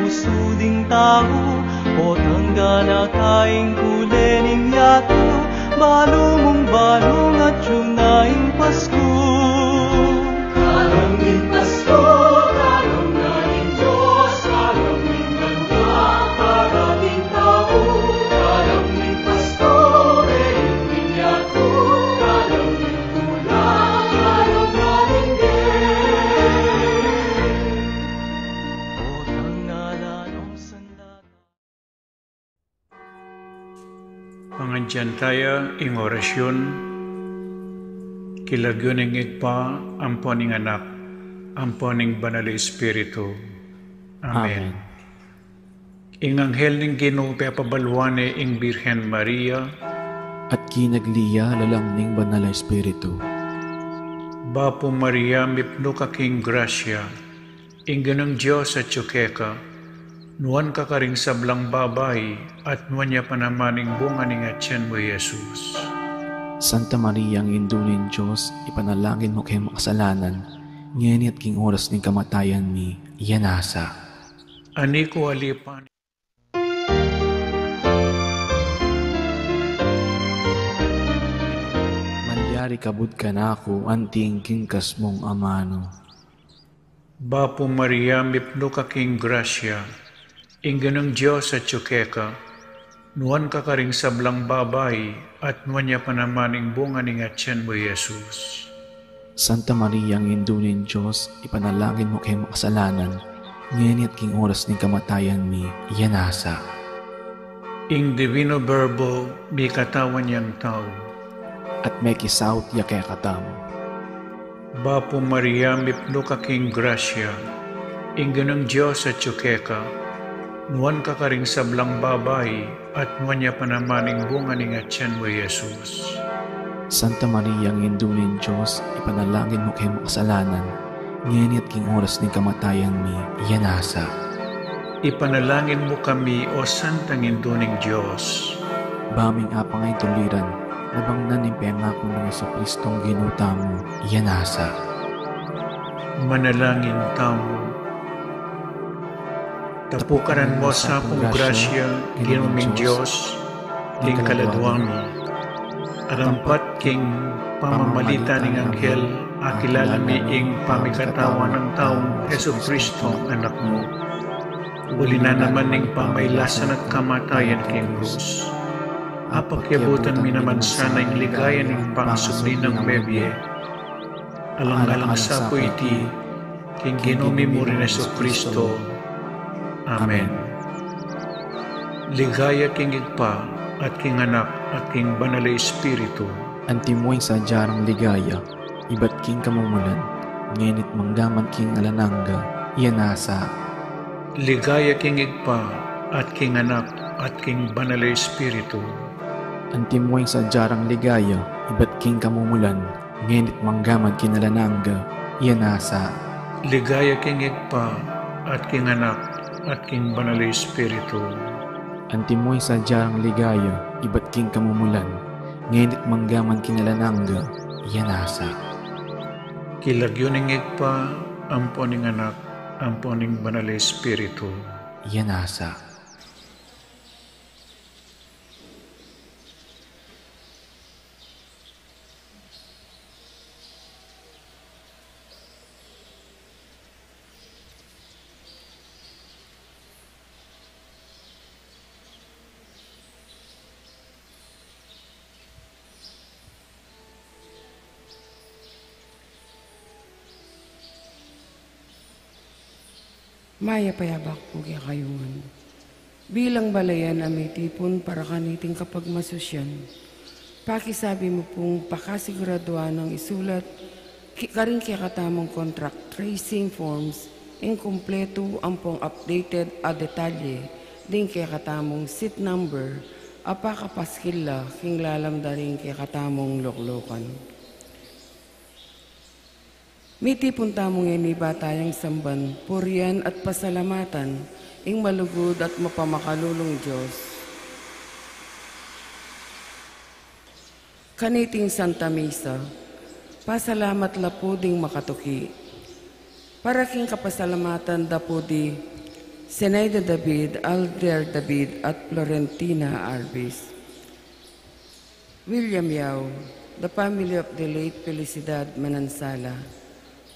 usuding tao, o tanggana kaing kulening yato, balumong balong at yunaing Pasko. Karaming Pasko, karaming Diyos, karaming ganda, karaming tao, karaming Pasko, reyong yato, karaming tula, karaming Pangandyan tayo ing orasyon, kilagyon ing igpa, amponing anak, amponing banal Espiritu. Amen. Ing anghel ning Ginoo pabalwane ing Birhen Maria, at kinagliya lalang ning banal Espiritu. Bapo Maria, mipno ka king grasya, ing ganang Diyos at tsukeka, nuan ka karing sablang babay, at nuan niya panamaning bunga ning atyan mo, Jesus. Santa Maria, ang indunin Diyos, ipanalangin mo kayo makasalanan, ngayon at king oras ning kamatayan mi, iyanasa. Ani ko alipan. Malyari kabud ka na ako, anting kingkas mong amano. Bapo Maria, mipno ka king grasya, ing ganang Diyos at tsukeka, nuan ka karing sablang babay, at nuan niya panamaning bunga ning atyan mo, Jesus. Santa Maria, ang indunin Diyos, ipanalangin mo kayo makasalanan, ngayon at king oras ning kamatayan mi, iyanasa. Ing divino Verbo, may katawan niyang tao. At may kisawt ya kaya katamo. Bapo Maria, mipno ka king grasya, ing ganang Diyos at tsukeka, nuan ka karing sablang babay, at nuan niya panamaning bunga ning atyan mo, Jesus. Santa Maria, ang indunin Diyos, ipanalangin mo kayo makasalanan, ngayon at king oras ning kamatayan mi, iyanasa. Ipanalangin mo kami, o Santang induning Diyos. Baming apang ay tuliran, nabangnan ng pangako ng Jesucristong ginuta mo, iyanasa. Manalangin tamo. Tapukaran mo sa akong grasya, ginuming Diyos, ting kaladwami. Arampat king pamamalita ning anghel, akilala mi ing pamikatawan ng taong Jesucristo, anak mo. Uli na naman ning pamaylasan at kamatayan king krus. Apakyabutan mi naman sana ing ligaya ning pangsubli ng bebye. Alang-alang sa po iti, king ginumi mo rin Jesucristo. Amen. Ligaya king igpa, at king anak, at king banal Espiritu. Antimoy sa jarang ligaya, iba't king kamumulan, ngenit manggaman king alananga, iyanasa. Ligaya king igpa, at king anak, at king banal Espiritu. Antimoy sa jarang ligaya, iba't king kamumulan, ngenit manggaman king alananga, iyanasa. Ligaya king igpa, at king anak, at king banal Espiritu. Antimoy sa jarang ligaya, iba't king kamumulan, ngenit manggaman kinalanangga, iyanasa. Kilagyoning igpa, amponing anak, amponing banal Espiritu. Iyanasa. Maya payabak po kaya kayungan. Bilang balayan may tipon para kaniting kapag masusyan. Pakisabi mo pong pakasiguraduhan ng isulat karing kaya katamong contract tracing forms inkumpleto ang pong updated a detalye din kaya katamong seat number apakapaskila king lalamda rin kaya katamong loklokan. Miti punta mong iniba tayong samban, purian at pasalamatan, ing malugod at mapamakalulong Diyos. Kaniting Santa Misa, pasalamat lapo ding makatuki. Para king kapasalamatan dapo di, Zenaida David, Alder David at Florentina Arbis. William Yao, the family of the late Felicidad Manansala.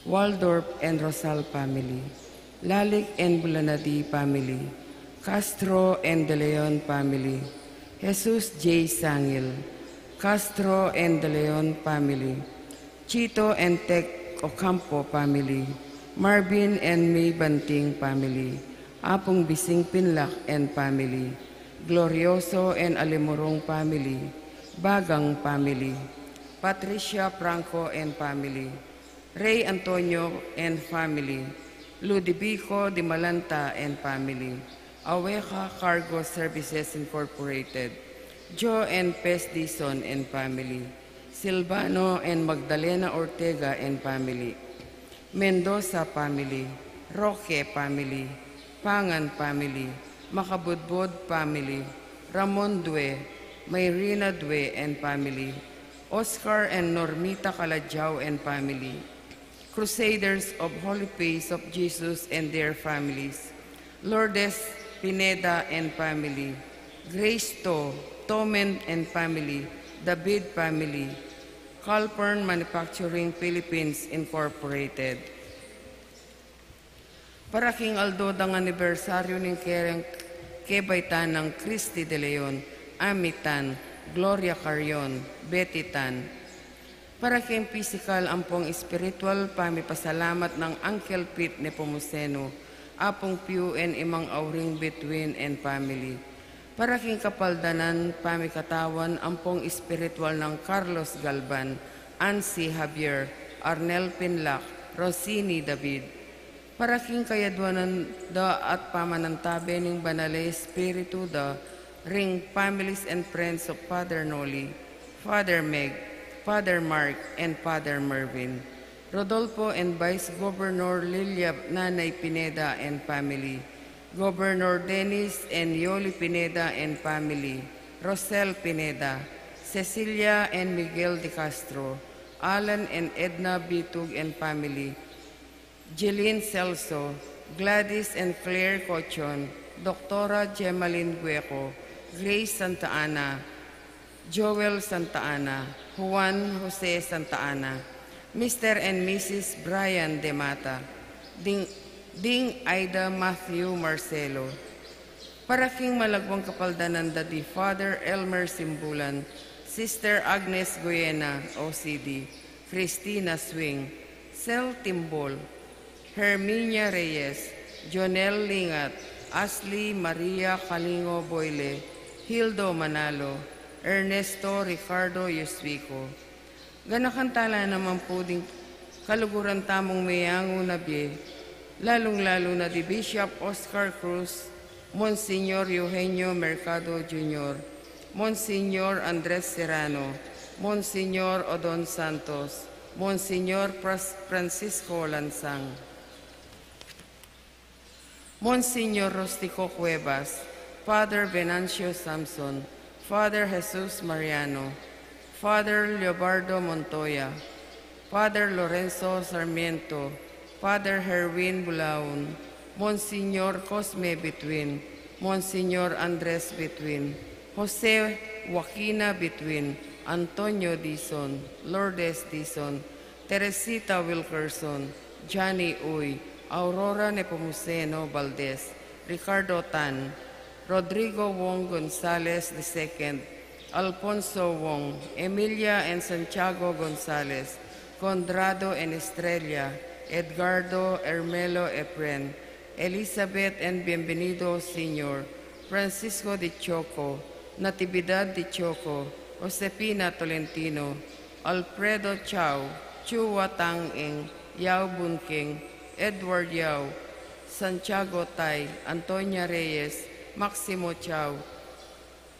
Waldorf and Rosal family. Lalik and Bulanadi family. Castro and De Leon family. Jesus J. Sangil. Castro and De Leon family. Chito and Tec Ocampo family. Marvin and May Banting family. Apong Bising Pinlac and family. Glorioso and Alimorong family. Bagang family. Patricia Franco and family. Ray Antonio and family. Ludovico Di Malanta and family. Aweja Cargo Services Incorporated. Joe and Pes Dison and family. Silvano and Magdalena Ortega and family. Mendoza family. Roque family. Pangan family. Makabudbod family. Ramon Due. Mayrina Due and family. Oscar and Normita Calajao and family. Crusaders of Holy Face of Jesus and their families. Lourdes Pineda and family. Grace To, Tomen and family. David family. Calpern Manufacturing Philippines Incorporated. Para King Aldo dang anibersaryo ng Kebaytan ng Cristi de Leon, Amitan, Gloria Carion, Betty Tan. Para King Physical ampong spiritual pamipasalamat ng Uncle Pete Nepomuceno, Apong Pew and Imang Auring Between and family. Para King Kapaldanan pamikatawan ampong spiritual ng Carlos Galban, Ansi Javier, Arnel Pinlac, Rosini David. Para King Kayadwanan da at pamanantabe ng Banalay Espiritu da ring families and friends of Father Noli, Father Meg, Father Mark, and Father Mervin. Rodolfo and Vice Governor Lilia Nanay Pineda and family. Governor Dennis and Yoli Pineda and family. Rosel Pineda. Cecilia and Miguel de Castro. Alan and Edna Bitug and family. Jeline Celso, Gladys and Claire Cochon, Doctora Gemaline Gueco, Grace Santa Ana, Joel Santa Ana, Juan Jose Santa Ana, Mr. and Mrs. Brian De Mata, Ding Aida Matthew Marcelo. Para King Malagwang Kapaldanan Daddy Father Elmer Simbulan, Sister Agnes Goyena, OCD, Christina Swing, Sel Timbol, Herminia Reyes, Jonel Lingat, Ashley Maria Calingo Boyle, Hildo Manalo, Ernesto Ricardo Yuswico. Ganakantala naman po ding kaluguran tamong mayango na biye, lalong-lalo na di Bishop Oscar Cruz, Monsignor Eugenio Mercado Jr., Monsignor Andres Serrano, Monsignor Odon Santos, Monsignor Francisco Lansang, Monsignor Rostico Cuevas, Father Venancio Samson, Father Jesus Mariano, Father Leobardo Montoya, Father Lorenzo Sarmiento, Father Herwin Bulaon, Monsignor Cosme Between, Monsignor Andres Between, Jose Joaquina Between, Antonio Dizon, Lourdes Dizon, Teresita Wilkerson, Johnny Uy, Aurora Nepomuceno Valdez, Ricardo Tan, Rodrigo Wong Gonzalez II, Alfonso Wong, Emilia and Santiago Gonzalez, Condrado and Estrella, Edgardo Hermelo Efren, Elizabeth and Bienvenido Sr., Francisco de Choco, Natividad de Choco, Josepina Tolentino, Alfredo Chao, Chua Tang Ing, Yao Bunking, Edward Yao, Santiago Tay, Antonia Reyes, Maximo Chao,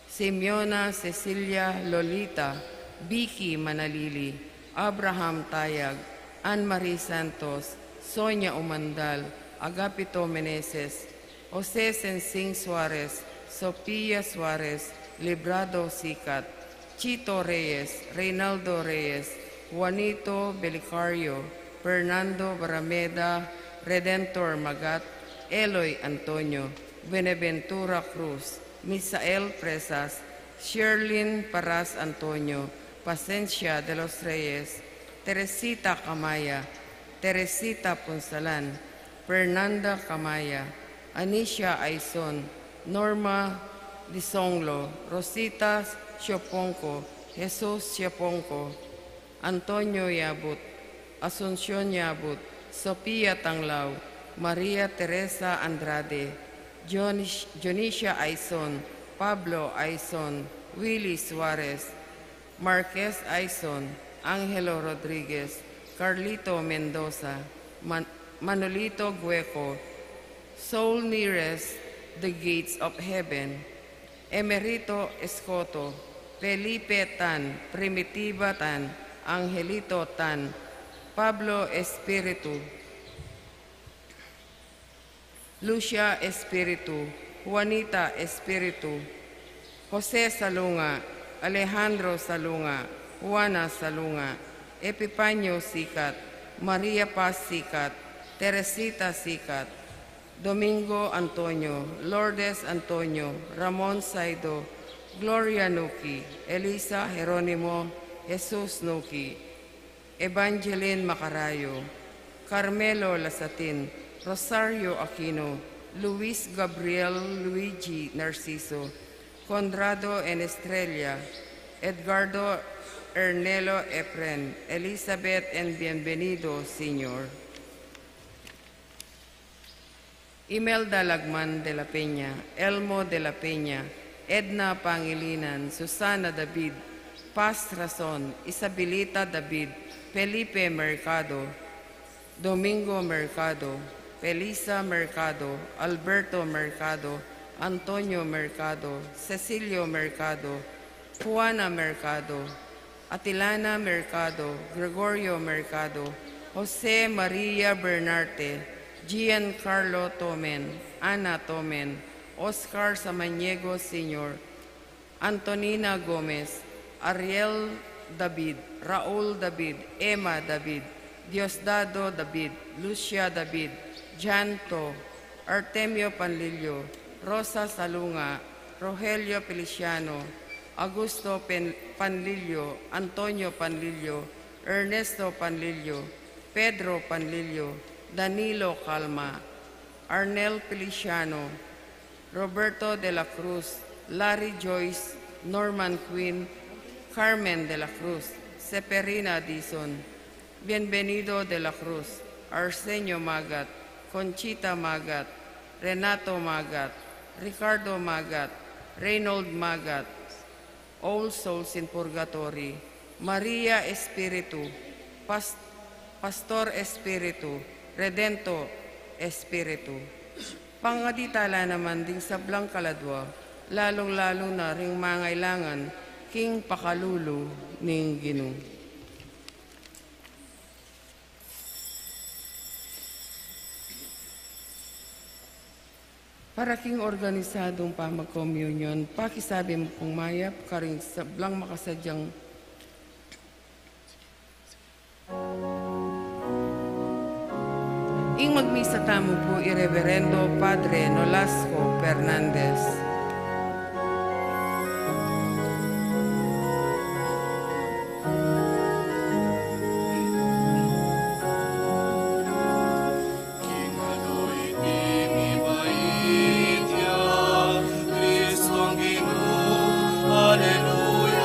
Simeona Cecilia Lolita, Vicky Manalili, Abraham Tayag, Anne-Marie Santos, Sonia Umandal, Agapito Meneses, Jose Sensing Suarez, Sofia Suarez, Librado Sikat, Chito Reyes, Reynaldo Reyes, Juanito Belicario, Fernando Barameda, Redentor Magat, Eloy Antonio, Beneventura Cruz, Misael Presas, Sherlyn Paras Antonio, Pasencia de los Reyes, Teresita Camaya, Teresita Ponsalan, Fernanda Camaya, Anisha Aizon, Norma Disonglo, Rosita Sioponco, Jesus Sioponco, Antonio Yabut, Asuncion Yabut, Sofia Tanglao, Maria Teresa Andrade, Jonisha Aizon, Pablo Aizon, Willie Suarez, Marquez Aizon, Angelo Rodriguez, Carlito Mendoza, Manolito Gueco, Soul Nearest the Gates of Heaven, Emerito Escoto, Felipe Tan, Primitiva Tan, Angelito Tan, Pablo Espiritu, Lucia Espiritu, Juanita Espiritu, Jose Salunga, Alejandro Salunga, Juana Salunga, Epipanyo Sikat, Maria Paz Sikat, Teresita Sikat, Domingo Antonio, Lourdes Antonio, Ramon Saido, Gloria Nuki, Elisa Jeronimo, Jesus Nuki, Evangeline Macarayo, Carmelo Lasatin, Rosario Aquino, Luis Gabriel Luigi Narciso, Conrado en Estrella, Edgardo Ernelo Efren, Elizabeth and Bienvenido Sr. Imelda Lagman de la Peña, Elmo de la Peña, Edna Pangilinan, Susana David, Paz Razon, Isabelita David, Felipe Mercado, Domingo Mercado, Felisa Mercado, Alberto Mercado, Antonio Mercado, Cecilio Mercado, Juana Mercado, Atilana Mercado, Gregorio Mercado, Jose Maria Bernarte, Giancarlo Tomen, Ana Tomen, Oscar Samaniego Sr., Antonina Gomez, Ariel David, Raul David, Emma David, Diosdado David, Lucia David, Janto, Artemio Panlilio, Rosa Salunga, Rogelio Feliciano, Augusto Panlilio, Antonio Panlilio, Ernesto Panlilio, Pedro Panlilio, Danilo Calma, Arnel Feliciano, Roberto de la Cruz, Larry Joyce, Norman Quinn, Carmen de la Cruz, Seperina Dizon, Bienvenido de la Cruz, Arsenio Magat, Conchita Magat, Renato Magat, Ricardo Magat, Reynold Magat, All Souls in Purgatory, Maria Espiritu, Pastor Espiritu, Redento Espiritu. Pangaditala naman ding sablang kaladwa, lalong-lalo na ring mangailangan, king pakalulu ning Ginoo. Para king organisadong pamag-communion, pakisabi mo pong mayap, karing sablang makasadyang ing magmisa tamo po Ireverendo Padre Nolasco Fernandez. Alleluia.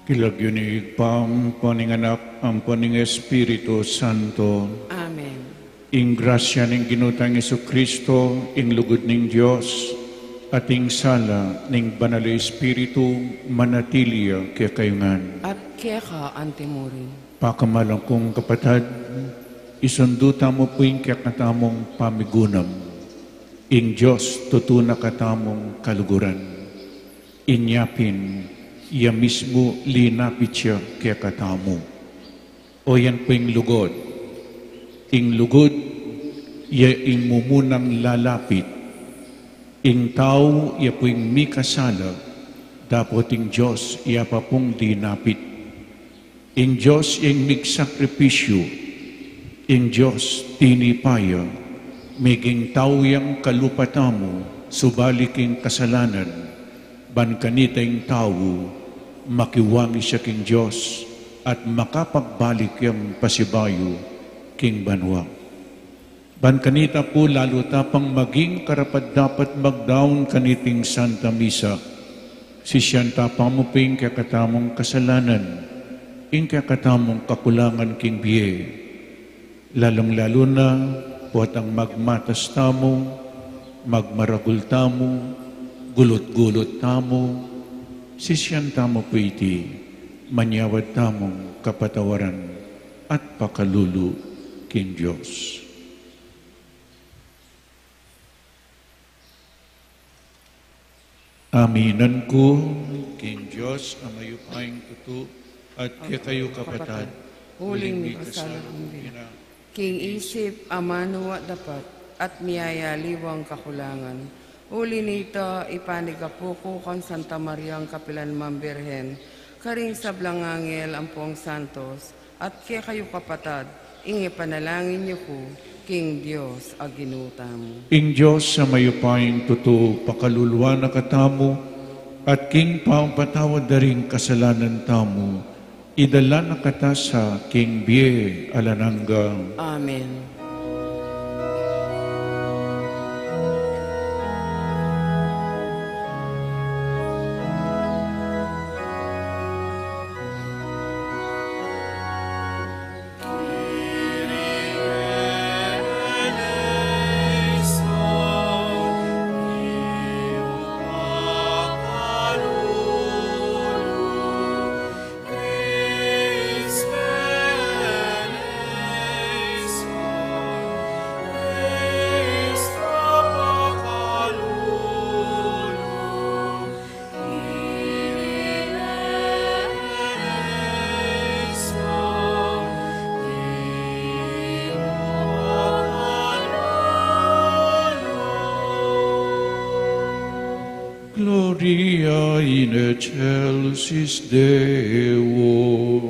Kilagyo ni Igpam, paninganak, ang paning Espiritu Santo. Amen. Ing grasya ning ginutang Kristo, ing lugod ning Dios, at ing sala ning banal na Espiritu manatiliya kaya kayungan. At kaya ka, Antimurin. Pakamalang kong kapatad, isunduta mo po yung kakatamong pamigunam. Ing Diyos tutuna katamong kaluguran. Inyapin, iya mismo linapit siya kaya katamo. O yan po yung lugod. Ing lugod, iya ing mumunang lalapit. Ing tao, iya po yung mikasala. Dapat ing Diyos, iya pa pong linapit. Ing Diyos, ing migsakripisyo. Ing Diyos, tinipaya. Miging tao yang kalupatamo, subalik ing kasalanan. Ban kanita ing tao, makiwangi siya king Diyos at makapagbalik yung pasibayo king banwa. Ban kanita po lalo tapang maging karapat dapat magdaon kaniting Santa Misa. Si siyan tapang mo ping kakatamong kasalanan, ing kakatamong kakulangan king biye. Lalong-lalo na puwat ang magmatas tamo, magmaragul tamo, gulot-gulot tamo, sisyan tamo po iti, manyawad tamong kapatawaran at pakalulu king Diyos. Aminan ko, king Diyos, amayo pa'ing tuto, at kaya kayo kapatad, Huling mikasalang din. King isip, amanuwa dapat, at miyayaliwang kakulangan. Uli nito, ipanigapuko kan Santa Maria ang Kapilan Mambirhen, karing sablang angel ang Puang Santos, at kaya kayo kapatad, ingi panalangin niyo ko, King Diyos, aginutamo. Ing Diyos, sa mayupaing tuto, pakaluluwa na katamo, at king pampatawad na rin kasalanan tamo, idala na kata sa king Bie alananggang. Amen. Gloria in excelsis Deo.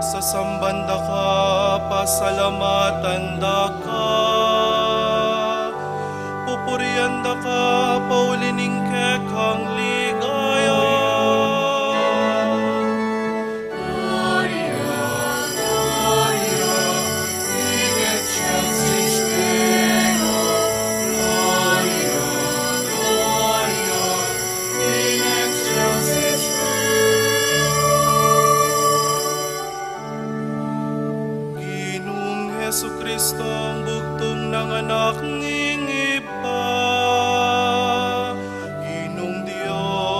Sasambanda ka, pasalamatan da ka, pupurian da ka, paulining kekang ligaya. Gloria, Gloria, in excelsis Deo. Gloria, Gloria, in excelsis Jesucristo ang bugtong ng anak ng iba. Ginong Diyos,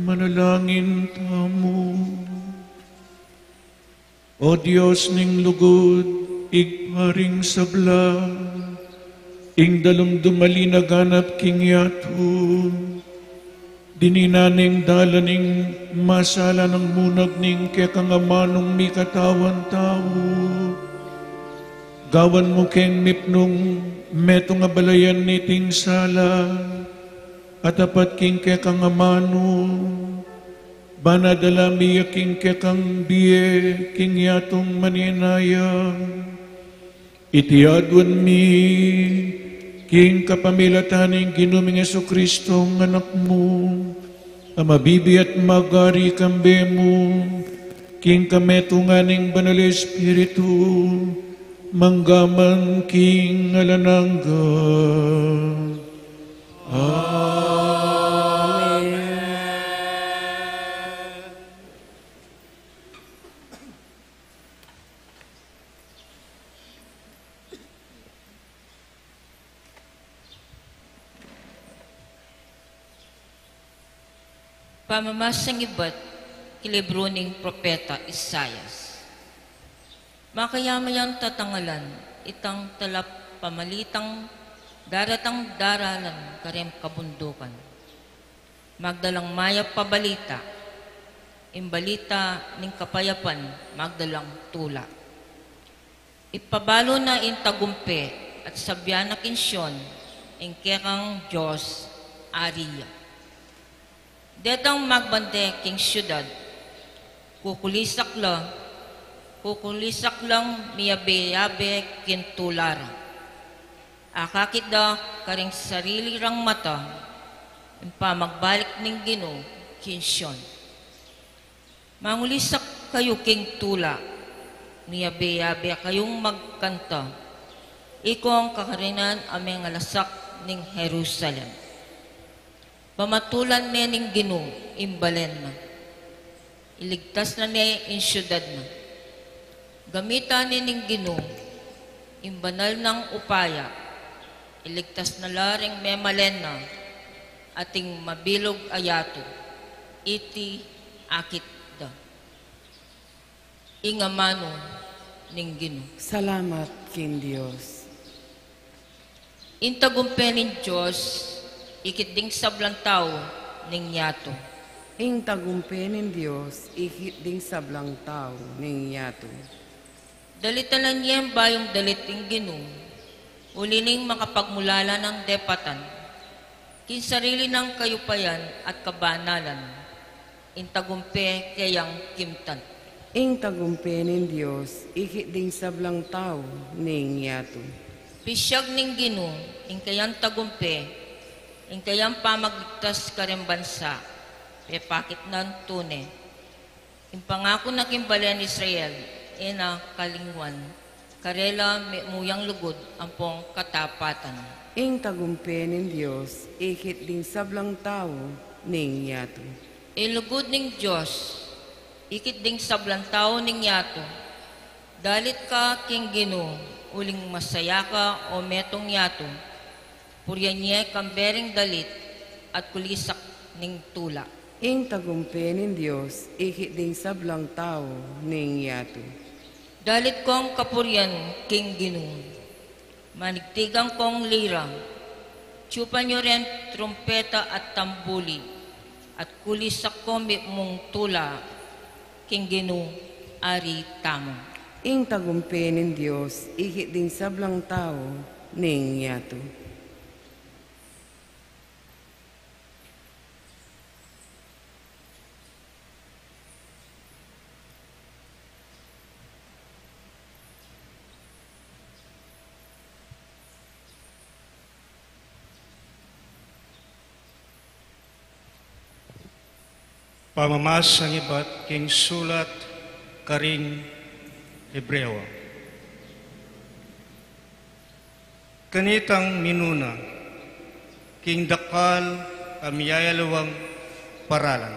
Manalangin tamo. O Diyos ning lugod, igparing sabla, ing dalumdumali naganap king yato, dininaning dalaning masala ng munag ning kekangamanong mi katawan tao. Gawan mo keng mipnong meto nga balayan ni ting sala, at apat king kekangamano, banadala miya king kekang biye, king yatong maninaya. Itiadwan mi, king kapamilataning ginuming Jesucristo ng anak mo, amabibi at magari kambe mo, king kametunganing banal Espiritu, manggaman king alanangga. Pamamasang iba't kilibro ning propeta Isayas. Makayamayang tatangalan, itang talap pamalitang daratang daralan karem kabundukan. Magdalang mayap pabalita, imbalita ning kapayapan, magdalang tula. Ipabalo na intagumpe at sabyan na kinsyon, ingkekang Diyos, Ariya. Detang magbande king syudad, kukulisak lang miyabe-yabe kintulara. Akakit da karing sarili rang mata, impa magbalik ning Ginoo kinsyon. Mangulisak kayo king tula, miyabe-yabe kayong magkanta, iko ang kakarinan aming alasak ning Jerusalem. Pamatulan niya ning Ginoo, imbalen na. Iligtas na niya in syudad na. Gamitan niya ning Ginoo, imbanal ng upaya. Iligtas na laring memalen na, ating mabilog ayato. Iti akit da. Ingamano ning Ginoo. Salamat, King Diyos. Intagumpenin Diyos, ikit ding sablang tao ning yato. Ing tagumpenin Diyos, ikit ding sablang tao ning yato. Dalitalan niya bayong daliting Ginoo, ulining makapagmulala ng depatan, kinsarili ng kayupayan at kabanalan, intagumpe kayang kimtan. Ing tagumpenin Diyos, ikit ding sablang tao ning yato. Pisyag ning Ginoo, ing kayang tagumpe, ing kayang pamagligtas kareng bansa, pepakit ng tune. Ing pangako na kimbalian Israel, ina kalingwan, karela muyang lugod ampong katapatan. Ing tagumpenin Diyos, ikit ding sablang tao ning yato. Ilugod ning Diyos, ikit ding sablang tao ning yato, Dalit ka king Ginoo, uling masaya ka o metong yato, puryanye kambering dalit at kulisak ning tula. Ing tagumpenin Diyos, ikit sablang tao ning yato. Dalit kong kapuryan king Ginoo, manigtigang kong lira, tsupan nyo rin trumpeta at tambuli, at kulisak ko mong tula, king Ginoo, ari tamo. Ing tagumpenin Diyos, ikit sablang tao ning yato. Pamamas ang iba't king sulat karing Hebreo. Kanitang minuna, king dakal amiyayalawang paralan.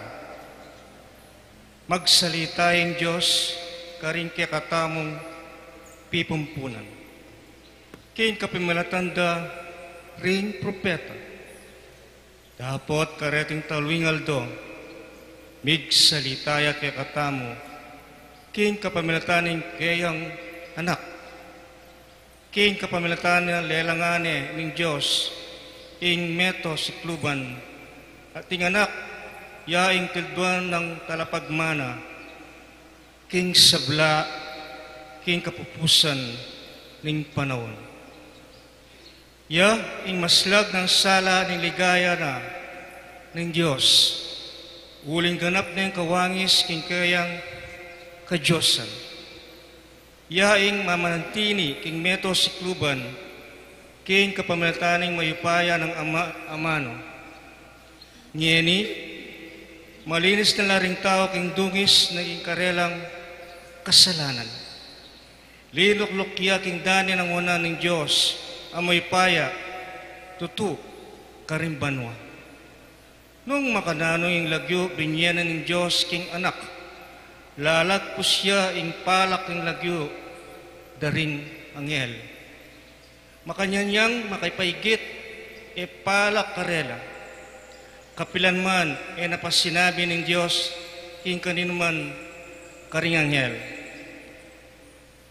Magsalitaing Diyos karing kakatamong pipumpunan. King kapimalatanda ring propeta. Dapat kareting talwingaldo, migsalitaya kay katamo, king kapamilataning kayang anak, king kapamilataning lelangane ning Diyos, ing meto si kluban, at ing anak, yaing tilduan ng talapagmana, king sabla, king kapupusan ning panahon. Ya, ing maslag ng sala ning ligaya na ning Diyos, uling ganap na yung kawangis king kayang kadyosan. Yaing mamanantini king meto si kluban, king kapamilataning mayupaya ng amano. Ngeni, malinis na laring tao king dungis na king karelang kasalanan. Liluklukya king dani ng una ng Diyos, amoy paya, tutu, karimbanwa. Nung makanano yung lagyo, binyanan ng Diyos king anak, lalagpos siya ing palak ng lagyo, daring anghel. Makanyanyang makaipaigit, palak karela. Kapilan man, napasinabi ng Diyos, king kaninuman, karing anghel.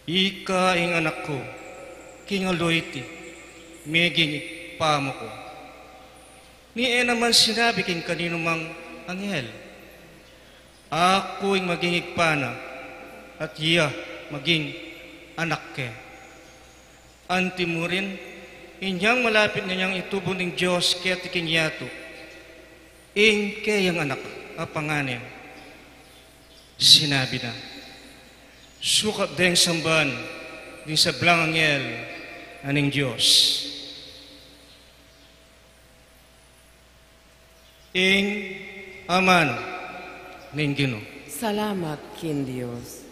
Ika ing anak ko, king aloyti, meging ipamo ko. Ni naman sinabi king kanino mang anghel, ako ing maging igpana at iya maging anak ke. Antimurin, inyang malapit ninyang itubong ng Diyos kaya tiking yato, ing kayang anak apanganin. Sinabi na, sukap deng samban din sa blang anghel aning Diyos. Ing aman ning Ginoo. Salamat kin Diyos.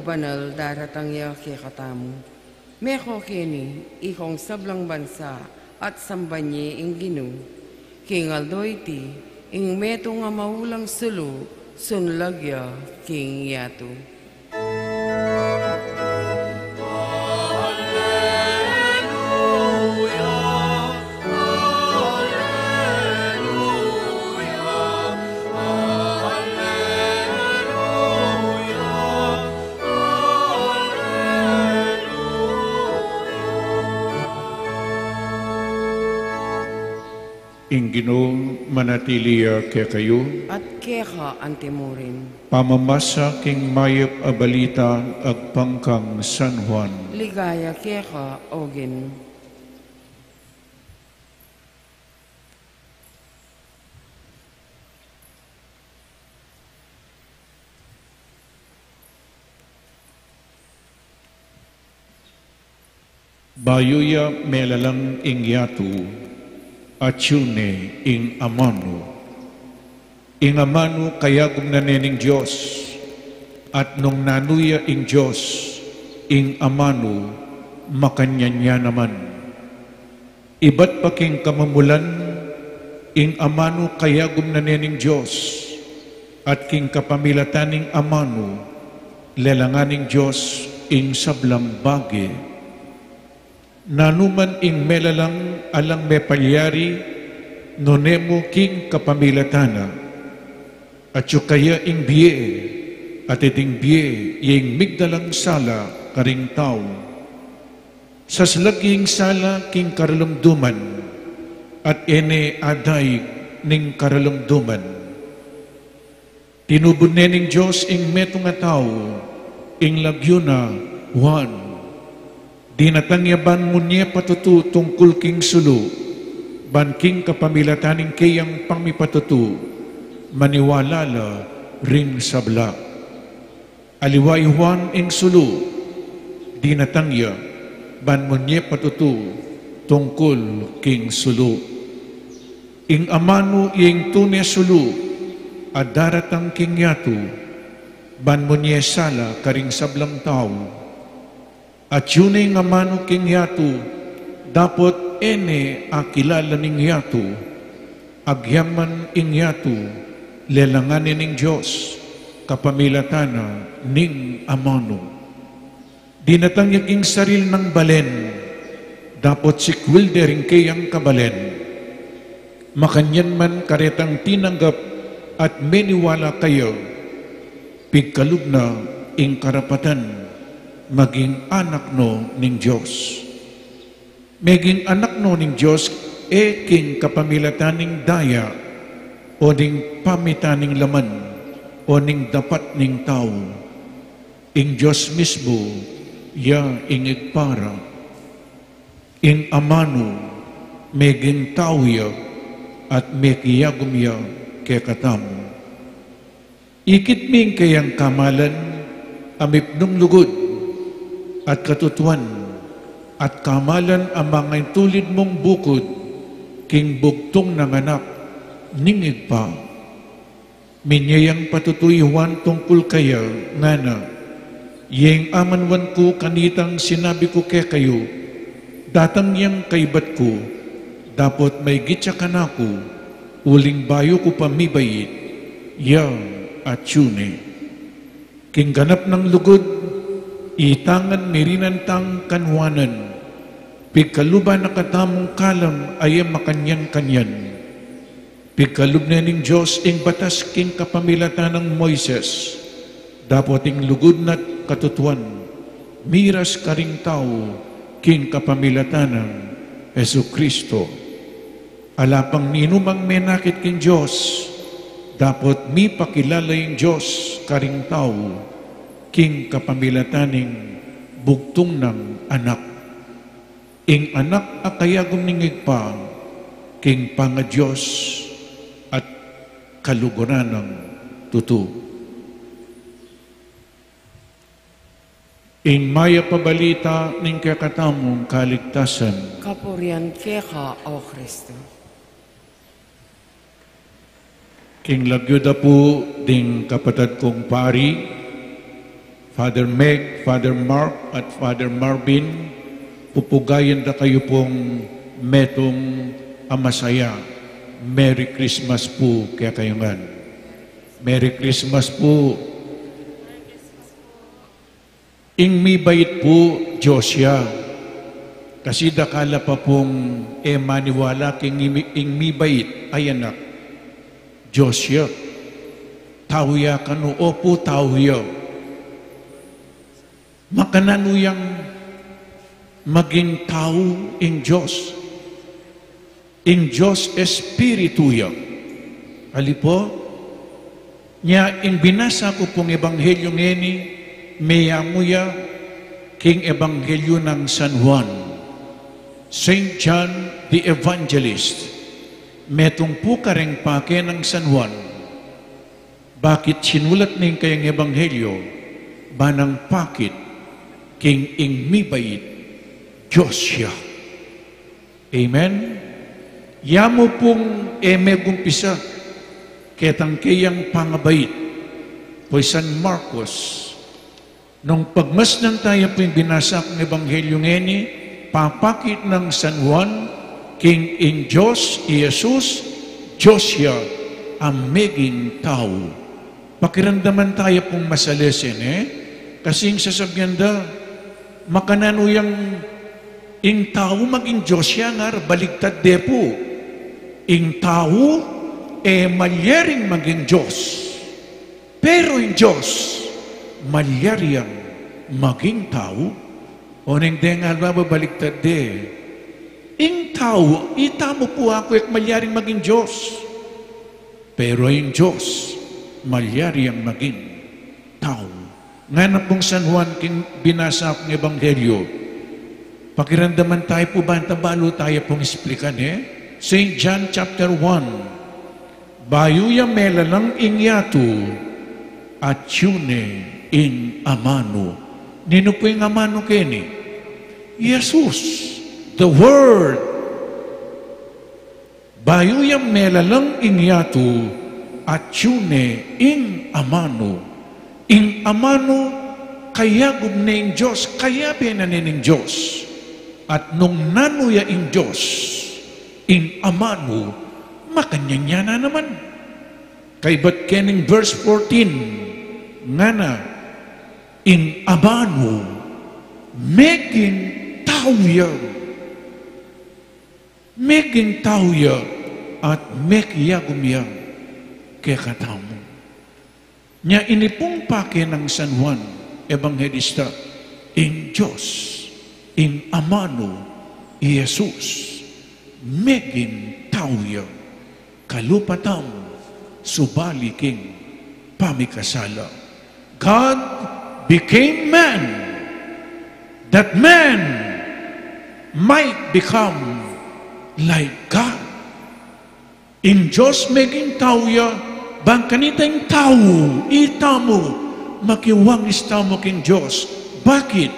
Banal daratang ya kay katamu. Meko kini ikong sablang bansa at sambanye ing Ginoo. King aldoyti ing meto nga maulang sulu sunlagya king yato. Ingino manatiliya kaya kayo, at keha antimurin. pamamasa king mayap a balita agpangkang San Juan. Ligaya keha ogen. Bayuya melalang ingyatu, atsune ing amano. Ing amano kayagum na nening Diyos, at nung nanuya ing Diyos, ing amano, makanyanya naman. Iba't paking kamamulan, ing amano kayagum na nening Diyos, at king kapamilataning amano, lelanganing Diyos, ing sablang bagi. Nanuman ing melalang alang me palyari, nonemo king kapamilatana, at kaya ing biye, at iting biye, ing migdalang sala karing tao. Saslaging sala king karalumduman, at ene aday ning karalumduman. Tinubunening Diyos ing metong nga tao, ing lagyuna, Juan, dinatangyaban mo niya patutu tungkol king sulu, ban king kapamilataning kayang pangmipatutu, maniwalala ring sabla. Aliway Juan ing sulu, dinatangya, ban mo niya patutu tungkol king sulu. Ing amano ing tunay sulu, at daratang king yatu, ban mo niya sala karing sablang tao. At yun ay nga mano king yatu, dapat ene akilala ning yatu, agyaman ing yatu, lelanganin ning Diyos, kapamilatana ning amano. Dinatangyak ing saril ng balen, dapat si kwilde ring kayang kabalen. Makanyan man karetang tinanggap at meniwala kayo, pigkalugna ing karapatan, maging anak no ning Diyos. Maging anak no ning Diyos, king kapamilataning daya, o ning pamitaning laman, o ning dapat ning tao. Ing Diyos mismo, ya ing igpara. Ing amano, maging tao ya, at mekiyagum ya kaya katamo. Ikit ming kayang kamalan, amipnong lugod, at katutuan, at kamalan ang mga tulid mong bukod, king bugtong ng anak, ningig pa. Minyayang patutuyuan tungkol kaya, nga na, yeng amanwan ko kanitang sinabi ko kay kayo, datang yang kaibat ko, dapat may gitsa ka na ko, uling bayo ko pamibayit, yang at yune. King ganap ng lugod, itangan mirinantang kanwanan, pigkaluba na katamong kalam ayam makanyan-kanyan. Pigkalub na ning Diyos ing batas king kapamilatan ng Moises, dapat ing lugod na't katutuan, miras karing tao king kapamilatan ng Yesu Kristo. Alapang ninumang menakit king Diyos, dapat mi pakilala yung Diyos karing tao, king kapamilataning bugtong ng anak. Ing anak akayagom ningig pa, king panga Diyos at kaluguran ng tutu. Ing maya pabalita ning kakatamong kaligtasan, Kapurian keha o Kristo. king lagyuda po ding kapatid kong pari, Father Meg, Father Mark, at Father Marvin, pupugayan na kayo pong metong amasaya. Merry Christmas po kaya kayo man. Merry Christmas po. Ing mibait po, Josia. Kasi dakala pa pong maniwala king ing mibait, ay anak. Josia. Tauya kanu, opo tauya. Makananuyang maging tao ing Diyos. ing Diyos Espirituya. Alipo, niya ing binasa ko pong ebanghelyo ngeni, meyamuya king ebanghelyo ng San Juan. Saint John the Evangelist, metong po kareng pake ng San Juan, bakit sinulat ning kayang ebanghelyo, banang pakit, king ing mibait, Diyos siya. Amen? Yamo pong gumpisa, ketang kayang pangabait, po San Marcos, nung pagmasdan tayo po yung binasak ng ebanghelyo ngeni, papakit ng San Juan, king ing Diyos, Jesus, Diyos siya, ang meging tao. Pakiramdaman tayo pong masalisin, kasing sasabihan da, makananuyang ing tao maging Diyos siya nga, baligtad de po. Ing tao, malyering maging Diyos. Pero ing Diyos, malyariang maging tao, o nang dengal babaligtad de, ing tao, itamo po ako at malyaring maging Diyos. Pero ing Diyos, malyariang maging tao. Nga na pong San Juan king binasa ng ebanghelyo, pakiramdaman tayo po ba, tabalo tayo pong explican St. John chapter 1, bayuya melalang ingyatu at yune in amano. Nino po yung amano keni? Jesus, the Word. Bayuya melalang ingyatu at yune in amano. In amano, kaya gubne Diyos, kaya binanin Diyos. At nung nanuya in Diyos, in amano, makanyanya na naman. Kay ba't kening verse 14, nga na, in amano, meging tauya. Meging tauya at mekiyagumya kaya katamo. Nya inipong pake ng San Juan Evangelista, in Diyos, in amano, Jesus, meging tauya, kalupatam, subaliking pamikasala. God became man, that man might become like God. In Diyos meging tauya, bang kanitang tao, itamo, makiwangis tamo king Diyos. Bakit?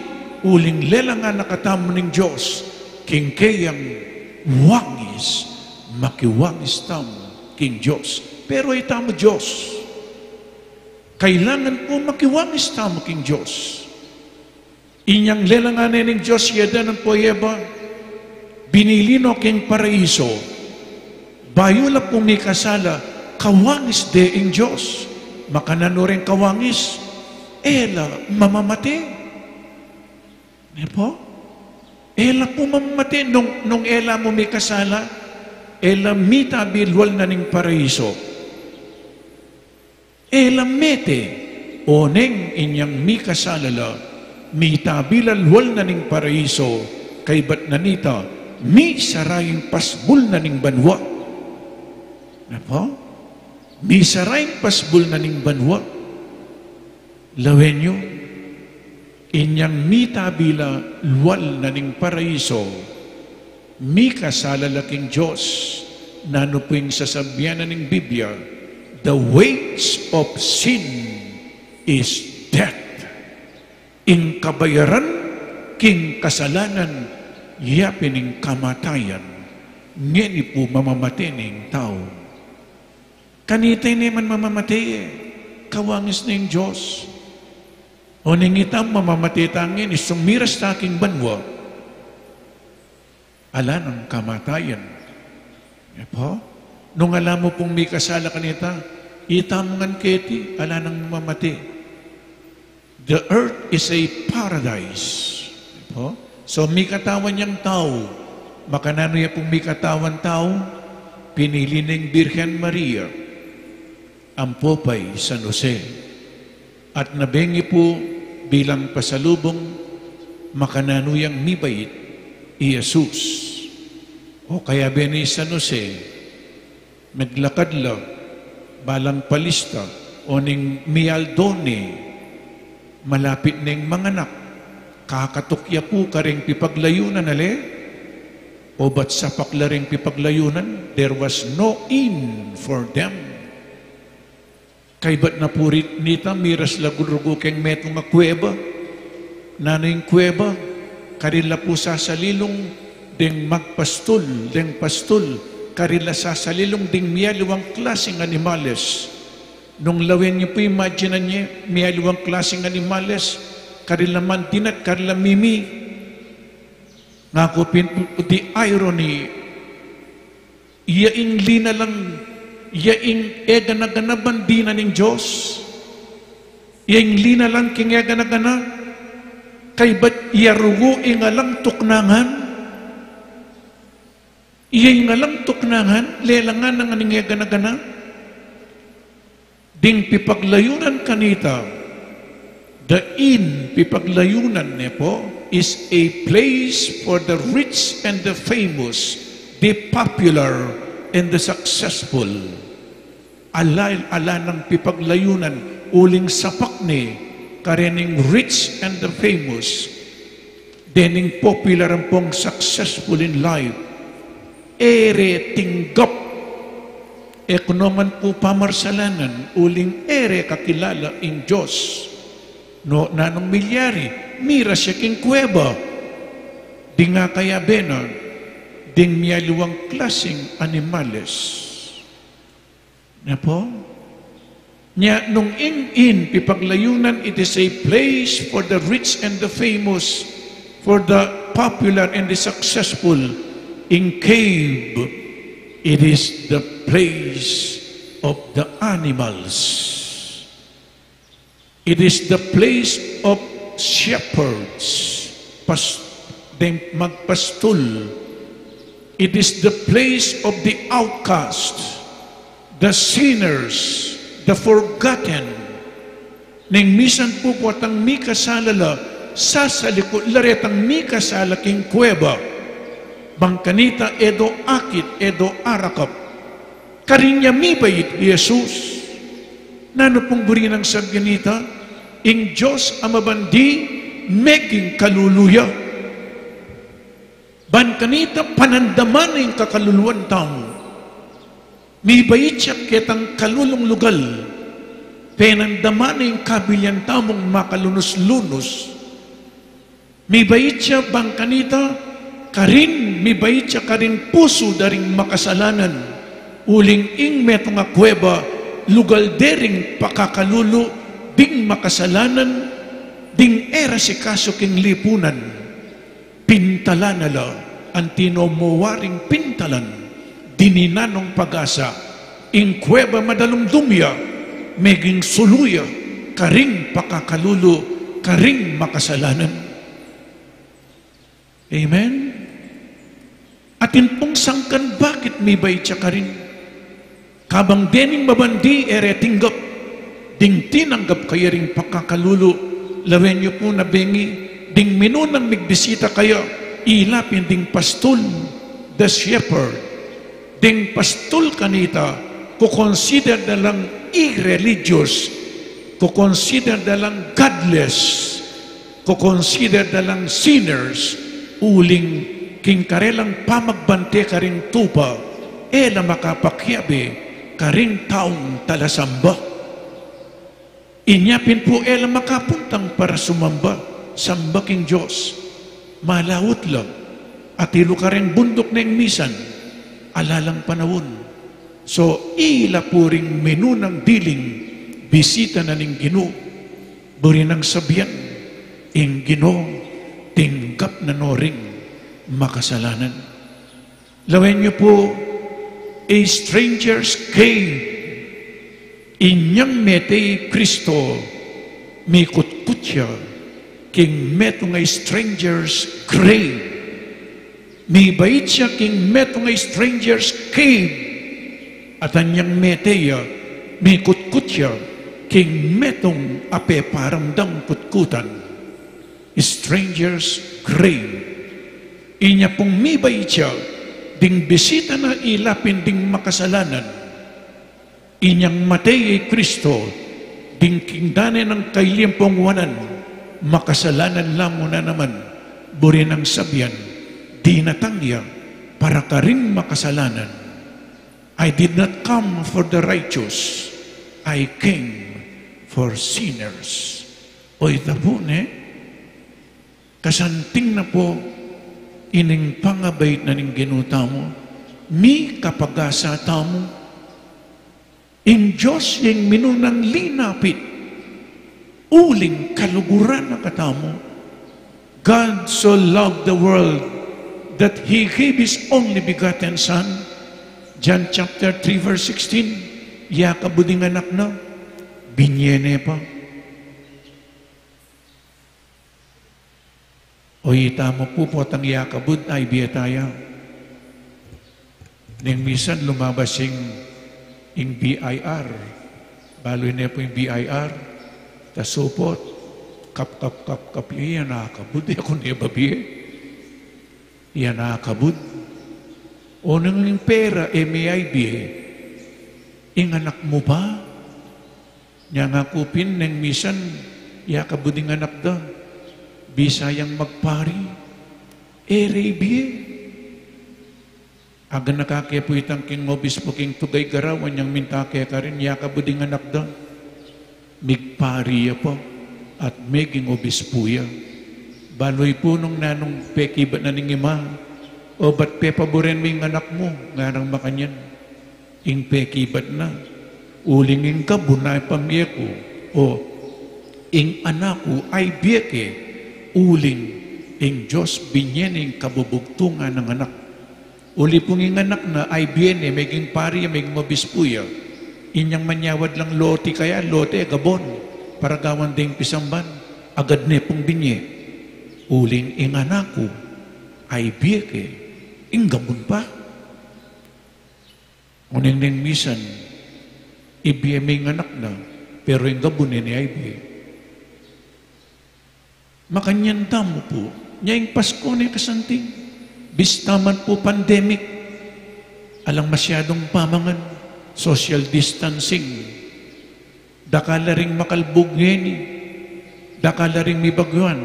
Uling lela nga nakatamo ng Diyos, king kayang wangis, makiwangis tamo king Diyos. Pero itamo Diyos. Kailangan po makiwangis tamo king Diyos. Inyang lela nga ng Diyos, yada ng poyeba, binilino king paraiso, bayula po may kasala, kawangis de ing Diyos. Makanano rin kawangis, ela mamamati. Ano po? Ela po mamamati. Nung ela mo may kasala, ela mita bilwal na ning paraiso. Ela mete, oneng inyang mi kasalala, mita bilalwal na ning paraiso, kay ba't nanita, mi saraying pasbul na ning banwa. Ano po? Mi saraying pasbul na ning banwa. Lawenyo, inyang mita bila luwal na ning paraiso, mi kasalalaking Diyos, na ano po yung sasabihan na ning Biblia, the wages of sin is death. In kabayaran, king kasalanan, yapining kamatayan, ngeni po mamamatening tao. Kanitay naman mamamatay kawangis na yung Diyos. O ningitang mamamatay tangin, isumiras ta aking banwa, ala ng kamatayan. E po? Nung alam mo pong may kasala kanita, itamungan keti, ala ng mamamatay. The earth is a paradise. E po? So may katawan niyang tao, makanano ya pong may katawan tao, pinili ng Birhen Maria, ang popay San Jose, at nabengi po bilang pasalubong makananuyang mibait, Jesus. O kaya ni San Jose, naglakad la, balang palista, o ning Mialdone, malapit ning manganak, kakatukya po ka ring pipaglayunan, o ba't sa pakla ring pipaglayunan, there was no in for them. Kay ba't napurit nita, miras lagurugo keng meto nga kuweba, nanayng kuweba, karila po sasalilong, ding magpastul, ding pastul, karila sasalilong ding miyaliwang klaseng animales. Nung lawin niyo po, imagine niyo, miyaliwang klaseng animales, karila mantinat, karila mimi. Nga ko the irony, yaing lina lang, yaing eganaganaban di na ning Diyos, yaing lina lang king eganagana, kay ba't yarugo ingalang tuknangan, iyay ngalang tuknangan, lelangan ng aning eganagana, ding pipaglayunan kanita, the in pipaglayunan niya po, is a place for the rich and the famous, the popular and the successful. Ala ng pipaglayunan, uling sapak ni, karening rich and the famous, dening popular ang pong successful in life, ere tinggap, ekonoman po pamarsalanan, uling ere kakilala in Diyos. No, nanong milyari, mira siya king kuweba. Di nga kaya bena, ding miyaluwang klaseng animales. Na po? Nya, nung in pipaglayunan, it is a place for the rich and the famous, for the popular and the successful. In cave, it is the place of the animals. It is the place of shepherds, magpastul. It is the place of the outcast, the sinners, the forgotten. Neng misan po po atang mi kasalala, sasaliko laretang mi kasala king kuweba, bangkanita edo akit, edo arakap, karinya mi bayit Jesus. Nano pong buri ng sabyanita, ing Diyos amabandi, meging kaluluya. Ban kanita panandaman ng kakaluluan tao. May bayit siya ketang kalulong lugal, penandaman ng kabilyan tamong makalunos-lunos. May bayit siya bang kanita, karin, may bayit siya karin puso daring makasalanan, uling ing meto nga kuweba, lugal dering pakakalulu, ding makasalanan, ding era si kaso king lipunan, pintalanala, antino mawaring pintalan, dininanong pag-asa, ing kuweba madalumdumya, meging suluya, karing pakakalulu, karing makasalanan. Amen? Atin pong sangkan, bakit may bayit siya karin? Kabang dening mabandi ere tinggap, ding tinanggap kaya ring pakakalulu, lawen niyo po na bengi, ding minunang migbisita kayo, ilapin ding pastul, the shepherd, ding pastul kanita, kukonsider na lang irreligious, kukonsider na lang godless, kukonsider na lang sinners, uling king karelang pamagbante karing tupa, na makapakyabe, karing taong talasamba. Inyapin po ela makapuntang para sumamba, samba king Diyos. Malawot lang, at ilo ka rin bundok na yung misan, alalang panahon. So, ila po ring menu ng diling, bisita na ning Ginoo, buri ng sabiyan, ing Ginoo, tinggap na noring makasalanan. Lawen niyo po, a stranger's cave, inyang mete Kristo, may kutkutya, king meto nga stranger's grave. May bait siya king meto nga stranger's cave, at anyang meteya, may kutkutya, king metong ape paramdang kutkutan, stranger's grave. Inya pong may bait siya, ding bisita na ilapin ding makasalanan, inyang matay ay Kristo, ding kingdane ng kailimpongwanan, makasalanan lamang na naman, buri ng sabyan, di natangya, para ka rin makasalanan. I did not come for the righteous, I came for sinners. O ita po, kasanting na po, ining pangabait na ning ginuta mo, mi kapagasa tamo, in Diyos yung minunang linapit, uling kaluguran na katamo. God so loved the world that He gave His only begotten Son. John chapter 3 verse 16, yakabuding anak na, binyene pa. O itamo po po tang yakabud ay biyataya. Nang misan lumabas yung BIR. Baloy na po yung BIR. Tasupot. Kap. Iyan nakakabud. Ako niya babi. Iyan nakakabud. O nang yung pera, MAIB. Ing anak mo ba? Nya nga kupin nang misan yakabuding anak da. Bisayang magpari, erebie. Aga nakakiapuitang king obispo king tugay garawan yang mintake ka rin, yakabuding anak da. Migpari po at meging obispo ya. Baloy po nung nanong pekibat na ning ima, o ba't pepaboren mo yung anak mo, ngarang makanyan. Ing pekibat na, ulingin ka bunay pamye ko, o ing anak ko ay biyeke, uling ing Diyos binyening kabubugtungan ng anak. Uli pong ing anak na ay biyene, meging pari, meging obispuya. Inyang manyawad lang lote kaya, lote, gabon, para gawan ding pisamban, agad ne pong binye. Uling ing anak ko ay biyeke, ing gabon pa. Uning ning misan, ibiyeming anak na, pero ing gabon ni ay biye. Makanyanda mo po, niya yung Pasko na kasanting. Bistaman po pandemic, alang masyadong pamangan, social distancing, dakala ring makalbog ngeni, dakala ring mibagyuan,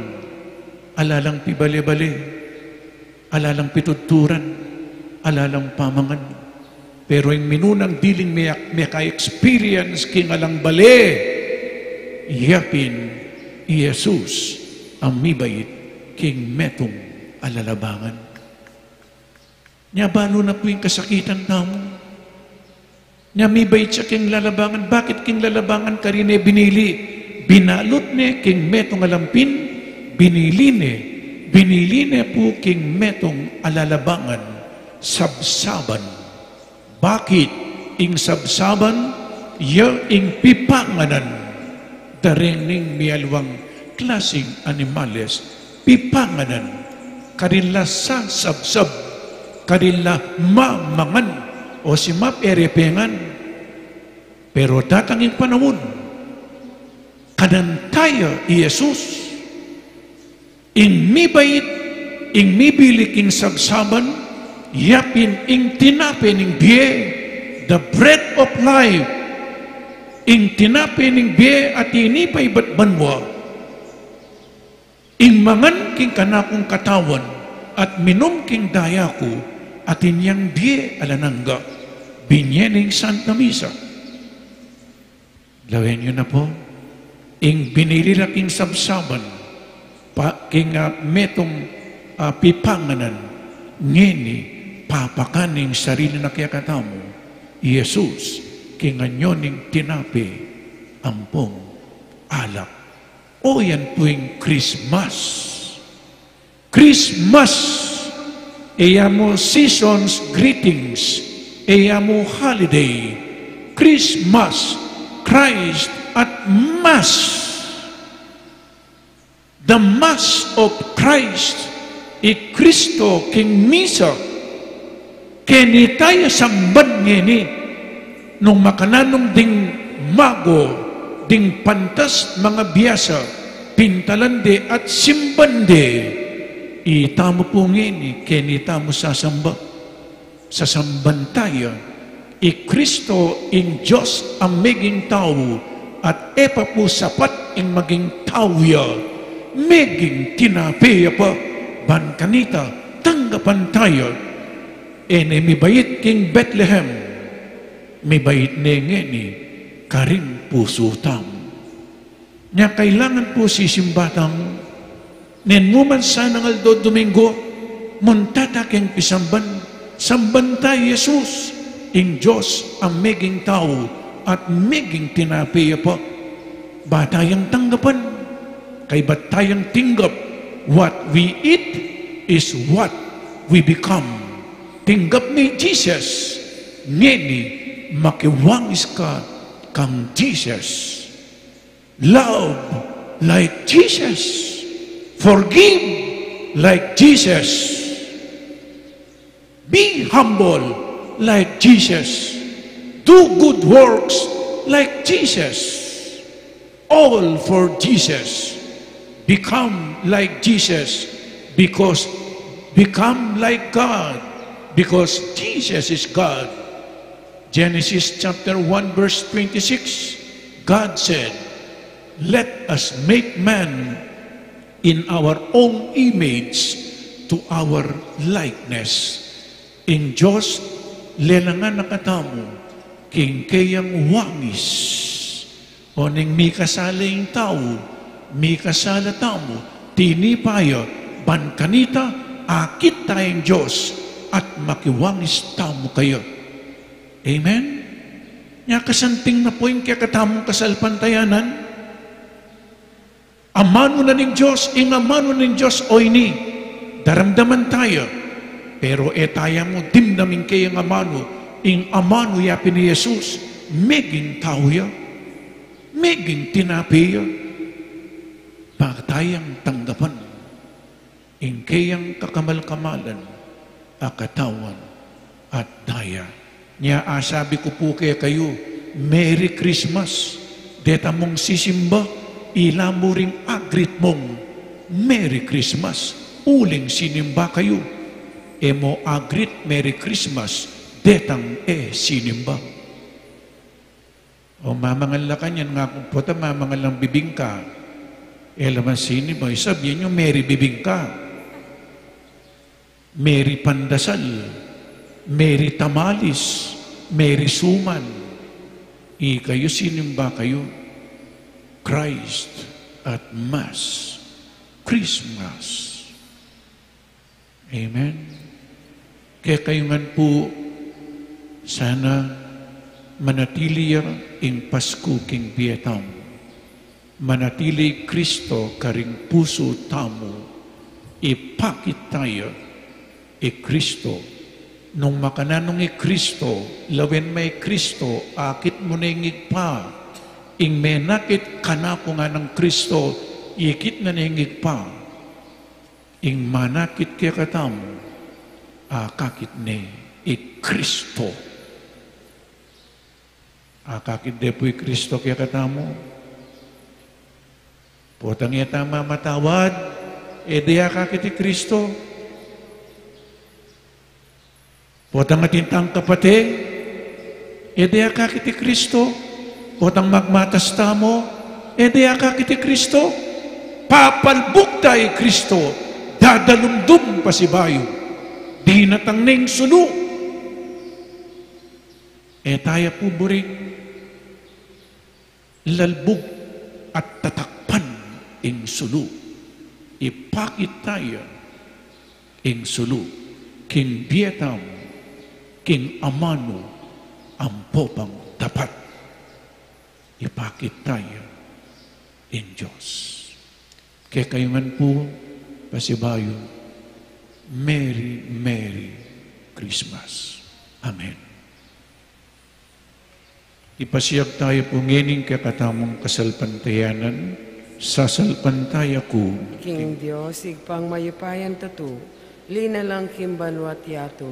alalang pibali-bali, alalang pituturan, alalang pamangan. Pero yung minunang diling may ka-experience king alang bali, yapin, Jesus, ang mibait, king metong alalabangan. Nya balo na po yung kasakitan tamo. Nya mibait siya king lalabangan. Bakit king lalabangan ka rin binili? Binalot ne king metong alampin, binili ne po king metong alalabangan, sabsaban. Bakit ing sabsaban? Ing pipanganan, darening mialwang klaseng animales, pipanganan, karila sa sabsab, karila mamangan, o si map erepengan. Pero datanging panahon, kanantaya Jesus, ing mibait, ing mibiliking sabsaban, yapin ing tinapin ing biye, the bread of life, ing tinapin ing biye at inipay batbanwa, ing mangan king kanakong katawan at minom king daya ko at inyang biye alanangga binyening Santa Misa. Lawin nyo na po, ing binilira king sabsaban, king metong pipanganan, ngeni papakaning sarili na kaya katamo, Jesus, king anyoning tinapi, ampong alak. O yan po yung Christmas. Christmas. Iya mo seasons greetings. Iya mo holiday. Christmas. Christ at Mass. The Mass of Christ. Kristo king Misa. Kini tayo sambad ngini. Nung makananong ding mago, ding pantas mga biyasa, pintalande at simbande, itamo po ngini, kenita mo sasamba. sa sambantaya, Kristo ing Diyos ang maging tao, at epa po sapat ing maging tao ya, maging tinapiya pa, ban kanita, tanggapan tayo, ene mibayit king Bethlehem, mibayit ni karing puso tam. Nya kailangan po sisimbatang, nen mo man sana ngaldo Domingo, muntata king pisamban, sambantay Jesus, ing Diyos ang maging tao, at maging tinapiya pa, ba tayang tanggapan? Kay ba tayang tinggap? What we eat is what we become. Tinggap ni Jesus, ngeni makiwangis ka kang Jesus. Love like Jesus. Forgive like Jesus. Be humble like Jesus. Do good works like Jesus. All for Jesus. Become like Jesus, because become like God, because Jesus is God. Genesis chapter 1 verse 26, God said, let us make man in our own image, to our likeness. In Diyos, lelangan nakatamo, king kayang wangis, o ning mi kasaling tao, mi kasala tamo, tinipaya, ban kanita, akit tayong Diyos, at makiwangis tamo kayo. Amen? Nya kasanting na po yung kakatamong kasalpantayanan, amano na ng Diyos, amano ng Diyos, o ini, daramdaman tayo, pero etaya mo, dimdamin kayang amano, amano yapin ni Jesus, meging tao ya, meging tinapi ya, tayang tanggapan, kayang kakamal-kamalan, akatawan, at daya. Niya, sabi ko po kaya kayo, Merry Christmas, deta mong sisimba, ila mo ring agrit mong Merry Christmas, uling sinimba kayo, mo agrit Merry Christmas, detang sinimba. O mamangal la kanyan nga kung puta mamangal lang bibingka, laman sinimba, sabihin nyo Mary bibingka, Mary pandasal, Mary tamalis, Mary suman, kayo sinimba kayo, Christ at Mass, Christmas. Amen. Kaya kayo man po, sana manatili ing Pasko king Bietam, manatili Kristo karing puso tamo, ipakit tayo Kristo. Nung makananong Kristo, lawen may Kristo, akit mo na ingig pa, ing menakit kanako nga ng Kristo, ikit na ingig pa, ing manakit kaya katamo, akakit ni Kristo. Akakit de po'y Kristo kaya katamo. Potang tama matawad, di akakit ni Kristo. Potang atintang kapate, di akakit ni Kristo. Potang magmatas tamo, di akakit ni Kristo. Papalbog tayo Kristo, dadalumdum pa si bayo. Di natang ning sulu. Tayo po buring lalbog at tatakpan ing sulu. Ipakit tayo ing sulu. King Bietam, King Amano, ang popang tapat. Ipakit tayo in Diyos. Kaya kayo man po, pasibayo, Merry, Merry Christmas. Amen. Ipasiyag tayo po ngining kakatamong kasalpantayanan, sasalpantaya ko. King Diyos, igpang mayupayan tatu, lina lang kimbanwat yato,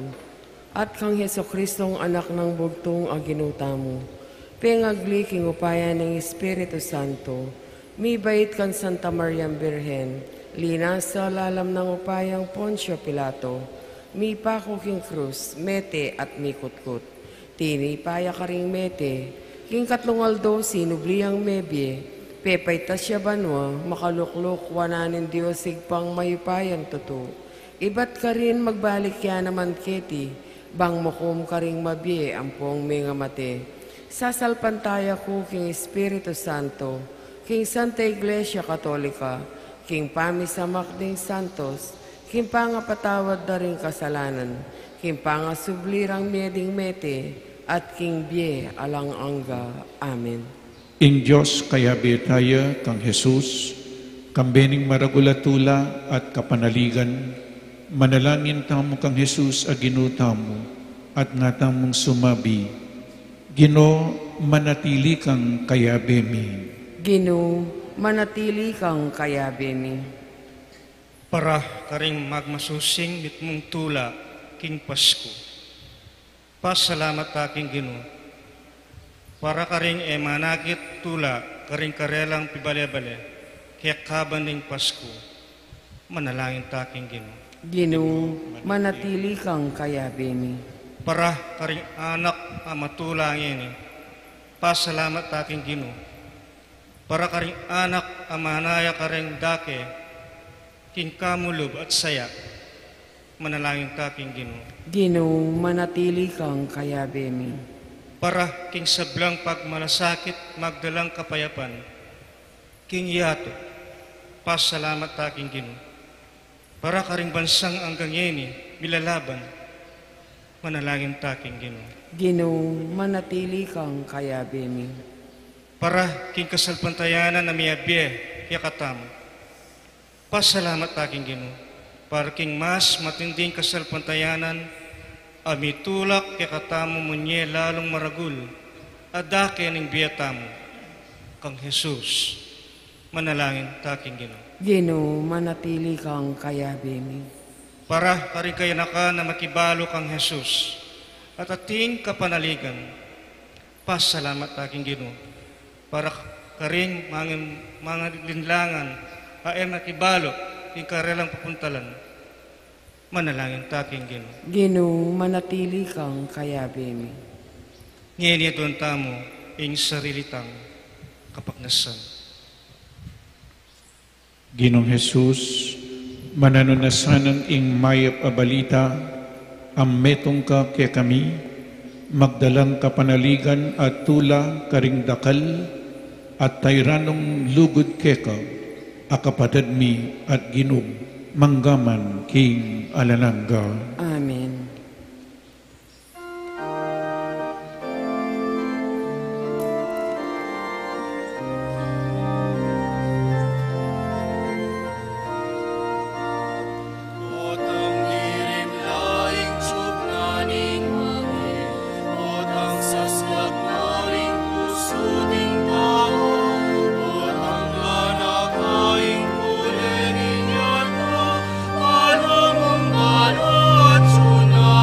at kang Heso Kristong anak ng bugtong aginuta mo, pengagli king upayan ng Espiritu Santo, mi bait kan Santa Maria Birhen, lina sa lalam ng upayang Poncio Pilato, mi pako king krus, mete at mi kutkut. Tini paya ka ring mete, king katlungaldo sinubliang mebye, pepay tasya banwa, makaluklok wananin Diyos sigpang mayupayan tuto. Ibat ka rin magbalik ya naman keti, bang mokum ka ring mabye, ampong mga mate. Sasalpantaya ko king Espiritu Santo, king Santa Iglesia Katolika, king pamisamak ding Santos, king pangapatawad na rin kasalanan, king pangasublirang meding mete, at king bie alang angga. Amen. Ing Diyos kaya betaya kang Jesus, kambening maragulatula at kapanaligan, manalangin tamo kang Jesus aginutamo, at nga tamong sumabi, Gino manatili kang kayabemi. Gino, manatili kang kayabemi. Para karing magmasusing mitmong tula king Pasko. Pasalamat aking Ginoo. Para karing manakit tula karing karelang pibale-bale kaya kaban ning Pasko. Manalangin taking Ginoo. Gino, manatili kang kayabemi. Para karing anak amatulangin ni. Pasalamat aking Ginoo. Para karing anak amanaya karing dake king kamulub at saya. Manalangin taking Ginoo. Gino, manatili kang kayabemi. Para king sablang pagmalasakit magdalang kapayapan king yato. Pasalamat taking Ginoo. Para karing bansang anggang yeni milalaban. Manalangin taking Ginoo. Gino, manatili kang kayabemi. Para king kasalpantayanan na miyabye yakatam. Pasalamat taking Ginoo. Para king mas matinding kasalpantayanan amitulak yakatamo munye lalong maragul adake ning biyatamo kang Jesus. Manalangin taking Ginoo. Gino, manatili kang kayabemi. Para karikayanaka na makibalo kang Jesus at ating kapanaligan. Pasalamat aking Ginoo. Para karing mga linlangan ay makibalo ing karelang papuntalan. Manalangin taking Ginoo. Gino, manatili kang kayabemi. Ngeni doon tamo ing sarilitang kapagnasan. Ginong Jesus, mananunasanan ing mayap abalita, ammetong ka kaya kami, magdalang kapanaligan at tula karing dakal, at tayranong lugod keka, akapatad mi at ginom, manggaman king alalangga. Amen. Otang dirim laing sugnaning hangin, otang saswag naring puso ding tao, otang lanakaing kulengin yato, alamang balot sunay.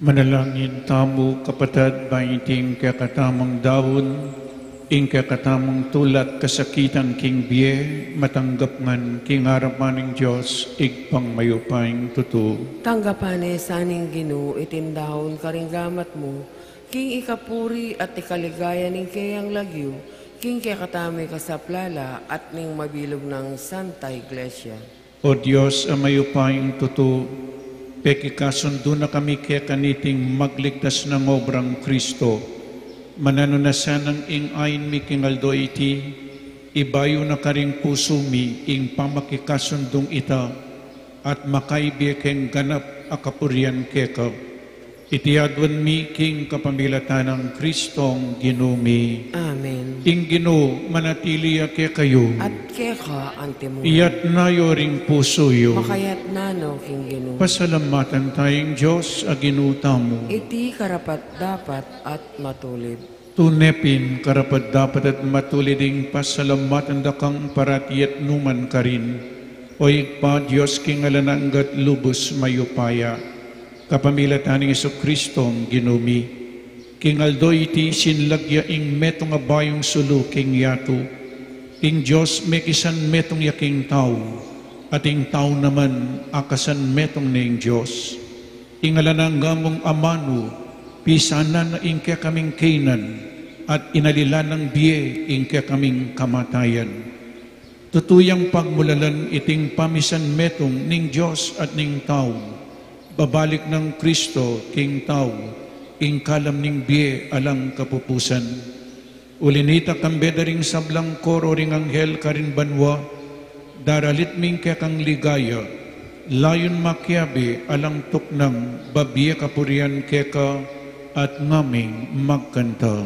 Manalangin tamo kapatid baiting kakatamang dawon, ing kakatamang tulat kasakitan king biye, matanggap ngan king harapan ng Diyos, igpang mayupayng tuto. Tanggapane saning Ginoo itindahon karinggamat mo, king ikapuri at ikaligaya ning kayang lagyo, king kakatamay kasaplala at ning mabilog ng Santa Iglesia. O Diyos, ang mayupayng tuto, pekikasundo na kami kaya kaniting magligtas ng obrang Kristo. Mananunasan ng ing-ayin mi kingaldo iti, ibayo na karing puso mi ing pamakikasundong ita, at makaibiya keng ganap akapurian keka. Itiadwan mi king kapamilatan ng Kristong Ginumi. Amen. Ing Ginoo, manatili ake kayo. At keka antimo. Iyat nayo ring puso yo. Makayat nano king Ginoo. Pasalamatan tayong Diyos, aginuta mo. Iti karapat dapat at matulid. Tunepin, karapat dapat at matuliding pasalamatan dakang paratiyat numan karin. O igpa Diyos king alananggat lubos mayupaya. Kapamilatan ni Jesucristong Ginumi. King aldo iti sinlagya ing metong abayong sulu king yato. King Diyos mekisan metong yaking tao. At ing tao naman akasan metong ning Diyos. Ing alananggamong amano, pisanan na ing kaya kaming kainan, at inalilan ng biye ing kaya kaming kamatayan. Tutuyang pagmulalan iting pamisan metong ning Diyos at ning tao. Babalik ng Kristo king tao, ing kalam ning biye alang kapupusan. Ulinita kambeda ring sablang koro ring anghel karin banwa, daralit ming kaya kang ligaya, layon makiabi alang tuknang babiya kapurian keka at ngaming magkanta.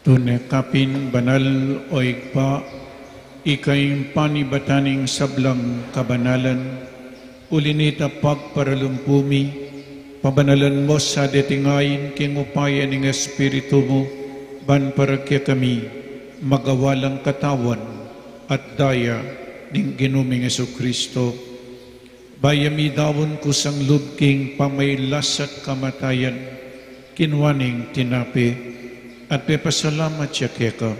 Tunekapin banal o igpa, ikay panibataning sablang kabanalan, ulinita pagparalumpumi, pabanalan mo sa detingayin king upaya ning Espiritu mo, ban para kaya kami magawalang katawan at daya ning Ginuming Jesucristo. Bayami dawon kusang lubking pamaylas at kamatayan, kinwaning tinapi, at pepasalamat siya keka,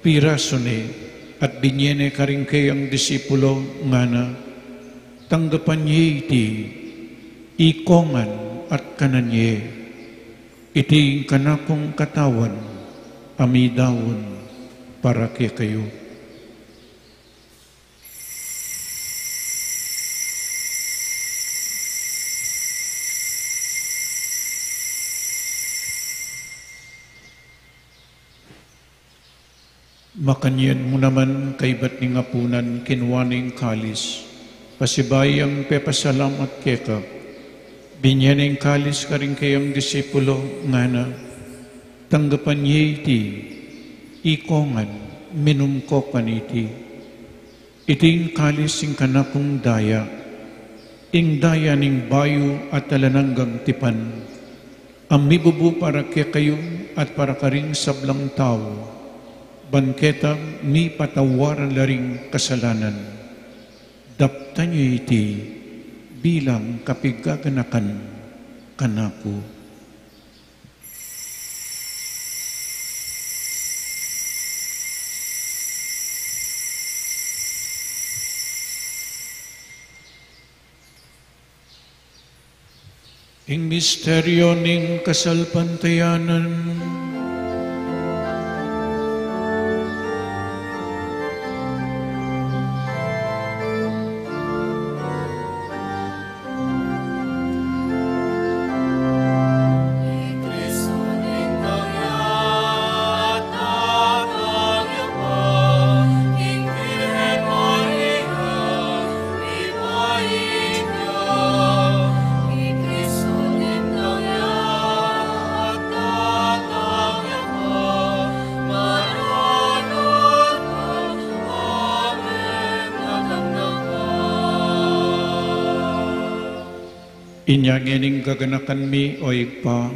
pirasone at binyene karing kayang disipulo nga na, tanggapan niya iti, ikongan at kananye, iti kanakong katawan, amidawon para kay kayo. Makanyan mo naman kay ba't ni ngapunan kinwaning kalis, pasibayang pepasalamat keka, binyaning kalis ka rin kayang disipulo nga na, tanggapan niya iti, ikongan, minumko kaniti, iting kalis ing kanakong daya, ing daya ning bayo at talananggang tipan, ang mibubu para kaya kayo at para karing sablang tao, bangketang mi patawaran laring kasalanan. Dapta niyo iti bilang kapigaganakan kanako. Ing misteryo ning kasalpantayanan, Kristo ning nangyat at nagyapa, ing Birhen Maria, ipahin niya. Kristo ning nangyat at nagyapa, maranon ka, amen, natanggapa. inyangin gaganakan mi o igpa,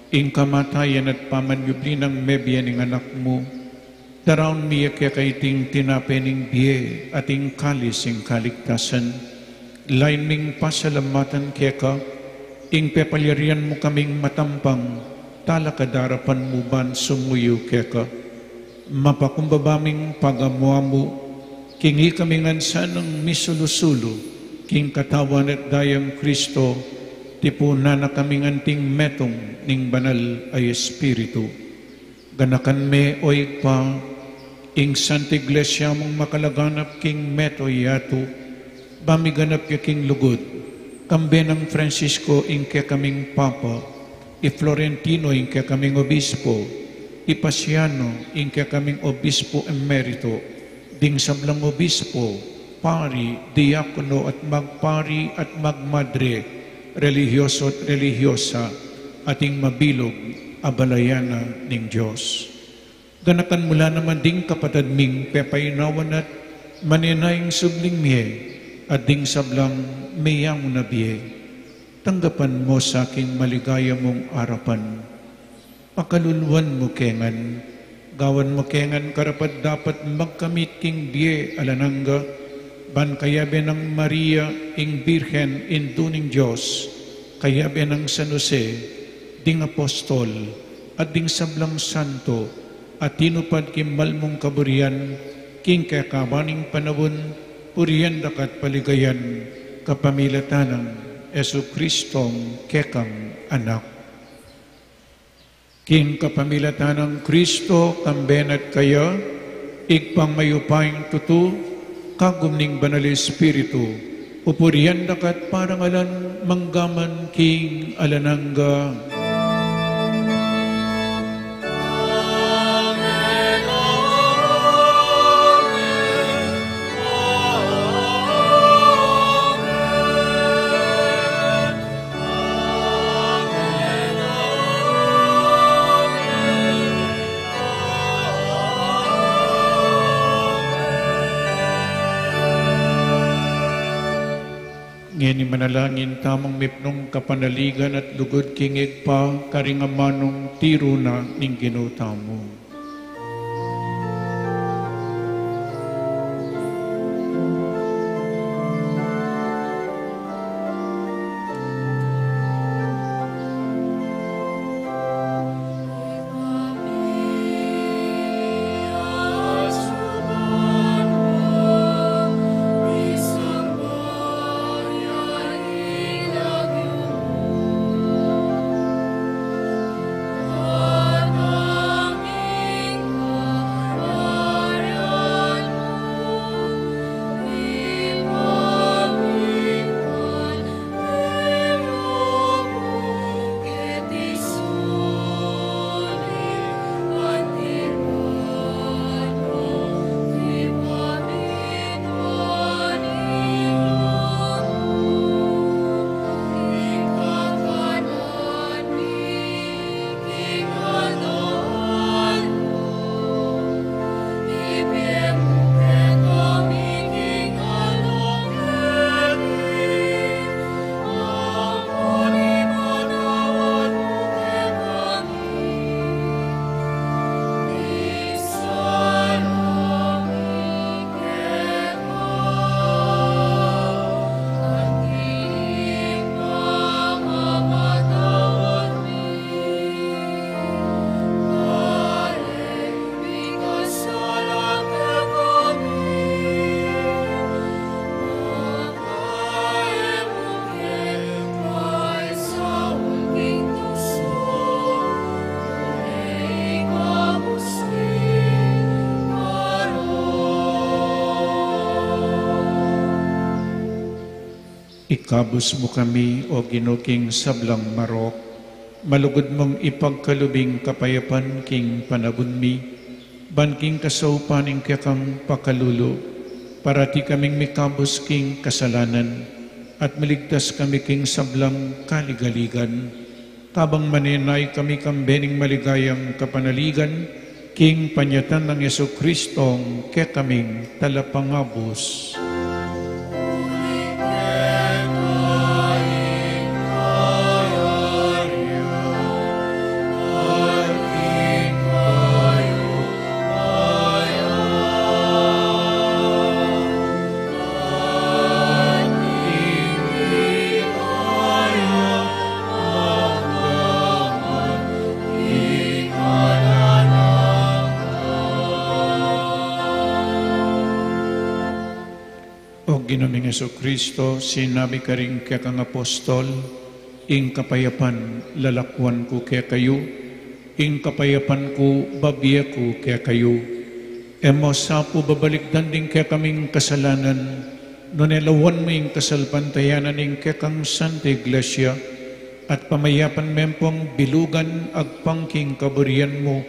ing kamatayan at pamanyubli ng mebya ning anak mo, daraon mi kaya kaiting tinapening biye at ing kalis ing kaligtasan, lain ming pasalamatan kaya ka, ing pepalyarian mo kaming matampang, talakadarapan mo ban sumuyo kaya ka, mapakumbabaming pagamwa mo, kingi kami ngansan ng misulusulo, king katawan at dayang Kristo, tipunan na kami nganting metong ning banal ay Espiritu. Ganakan me o igpa, ing Santa Iglesia mong makalaganap king meto yato, bamiganap ka king lugod, kambe ng Francisco ing kaya kaming Papa, i Florentino ing kaya kaming Obispo, i Pasiano ing kaya kaming Obispo Emerito, ding sablang Obispo, pari, diakono at magpari at magmadre, religyoso at religyosa, ating mabilog, abalayana ning Diyos. Ganakan mula naman ding kapatad ming pepainawan at maninayang subling miye, at ding sablang mayang na biye. Tanggapan mo sa aking maligaya mong arapan. Pakaluluan mo kengan, gawan mo kengan karapat dapat magkamit king biye alanangga, ban kayabe ng Maria ing Birhen induning Diyos, kayabe ng San Jose, ding apostol, at ding sablang santo, at tinupad kimbal mong kaburian, king kakabaning panawon, puriyan dakat paligayan, kapamilatanang Yesu Kristong kekang anak. King kapamilatanang Kristo, kambenat kaya, igpang mayupayang tutu, kagumning banal Espiritu, upurian dakat parangalan manggaman king alanangga. Amen, amen, Ngeni manalangin tamang mipnong kapanaligan at lugod kingig pa karingamanong tiro na ning ginutamo. Amen. Ikabus mo kami, o ginuking sablang marok, malugod mong ipagkalubing kapayapan king panabun mi, banking kasaupaning kakang pakalulo, para ti kaming mikabus king kasalanan, at maligtas kami king sablang kaligaligan. Tabang maninay kami kambening maligayang kapanaligan, king panyatan ng Yesu Kristong ke kaming talapangabos. Ginaming Yesu Kristo, sinabi ka rin kaya kang apostol, ing kapayapan lalakwan ko kaya kayo, ing kapayapan ko babiya ko kaya kayo. Emo sapo babalikdan din kaya kaming kasalanan, nunelawan mo ing kasalpantayanan ing kaya kang Santa Iglesia, at pamayapan mempong bilugan agpangking kaburian mo,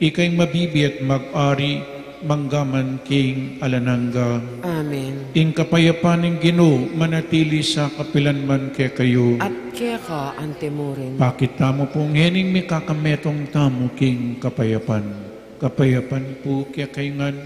ikay mabibi at mag-ari, manggaman king alananga. Amen. Ing kapayapaning Ginoo manatili sa kapilanman kay kayo. At kaya ka antemurin. Pakita mo pong hening may kakametong tamo king kapayapan. Kapayapan po kaya kayngan.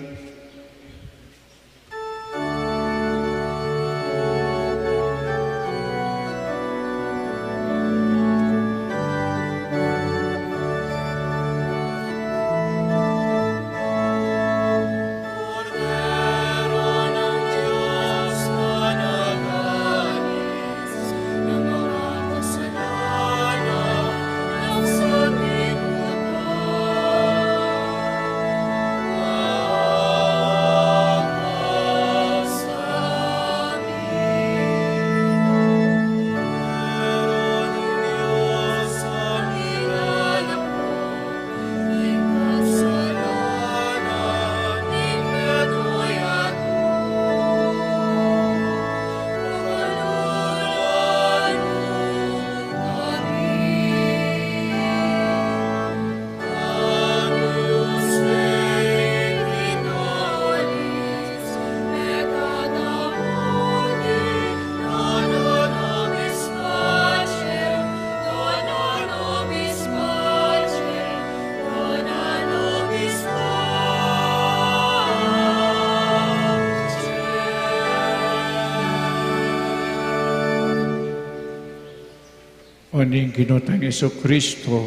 Oning ginotang Yesu Kristo,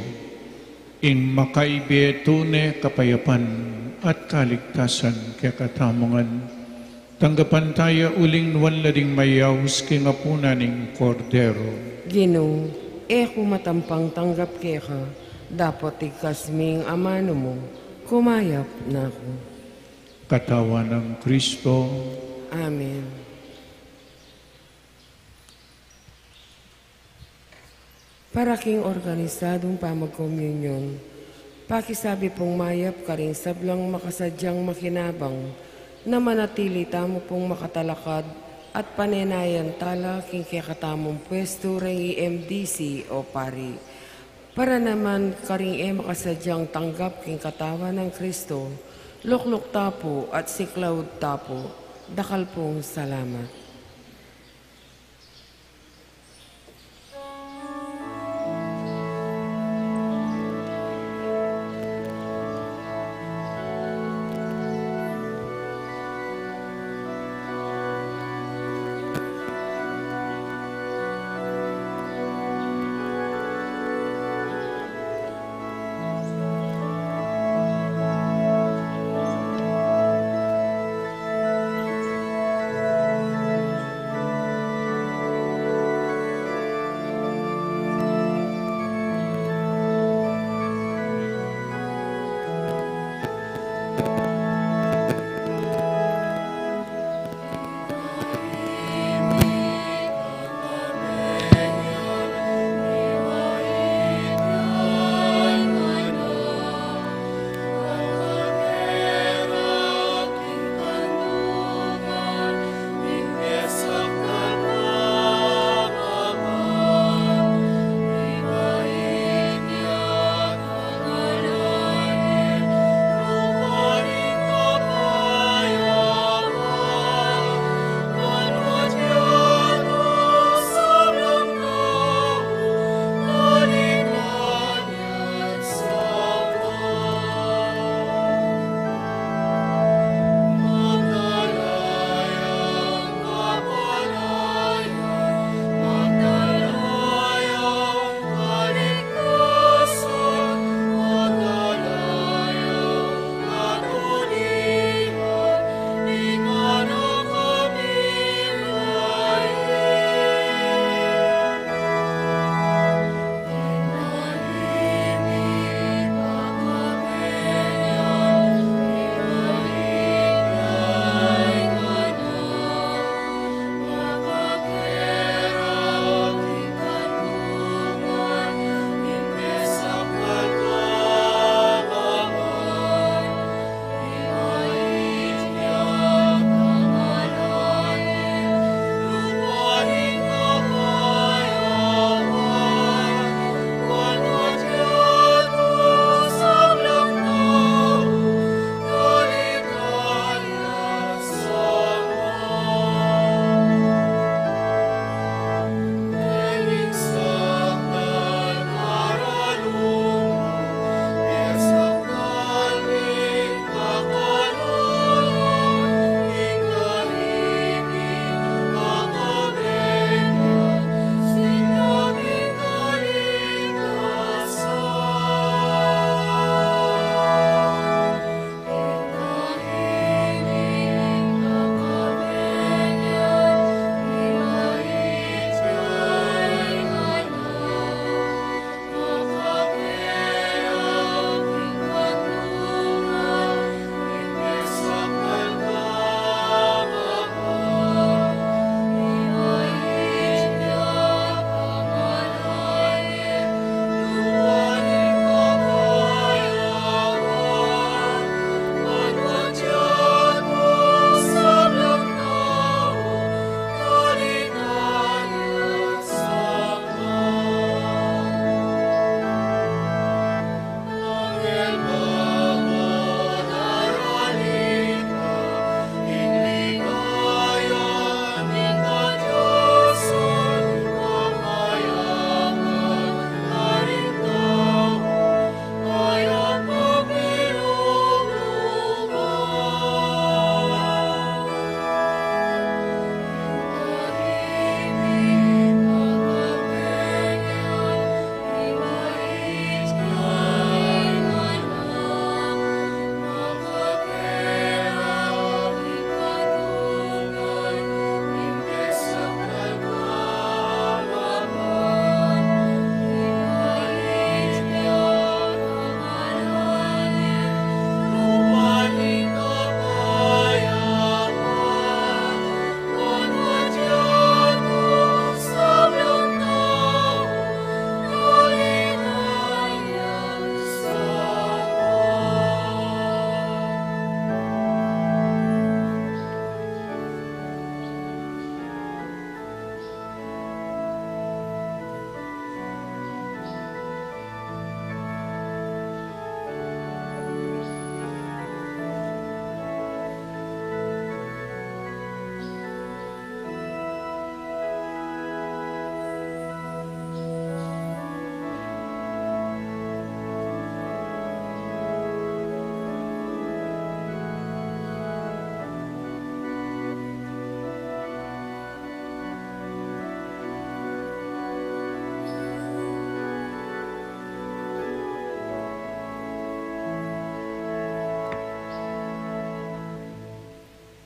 ing makaibetune kapayapan at kaligtasan kaya katamongan. Tanggapan tayo uling nuwan lading mayaws kingapunan ning kordero. Ginoo, kumatampang tanggap kaya ka, dapat ikasming amano mo, kumayap na ako. Katawan ng Kristo. Amen. Para king organisadong pamagkomunyon, pakisabi pong mayap ka rin sablang makasadyang makinabang na manatili tamo pong makatalakad at panenayan tala king kakatamong pwesto ring EMDC o pari. Para naman karing makasadyang tanggap king katawan ng Kristo, lukluk tapo at siklaud tapo, dakal pong salamat.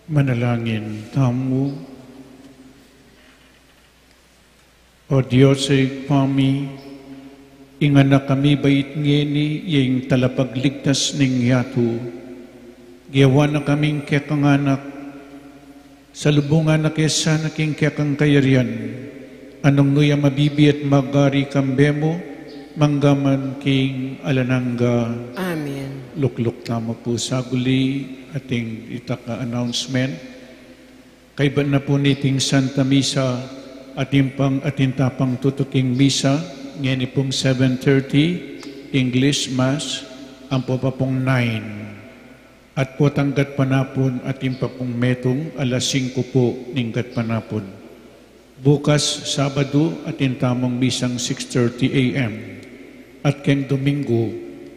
Manalangin tamu. O Diyos ay kami, ingana kami bait ngeni, yung talapagligtas ning yato. Giyawa na kaming kekanganak, sa lubungan na kesa na king kekang kayarian, anong nuya mabibi at magari kambemo, manggaman king alanangga. Amen. Lukluk tama po sa guli ating itaka announcement. Kaiba na po niting Santa Misa, atintapang tutuking misa, ngayon pong 7:30, English Mass, ang po pa pong 9. At po tanggat panapon ating pa pong metong, alas 5 po ninggat panapon. Bukas, Sabado, atintamang misang 6:30 a.m. At keng Domingo,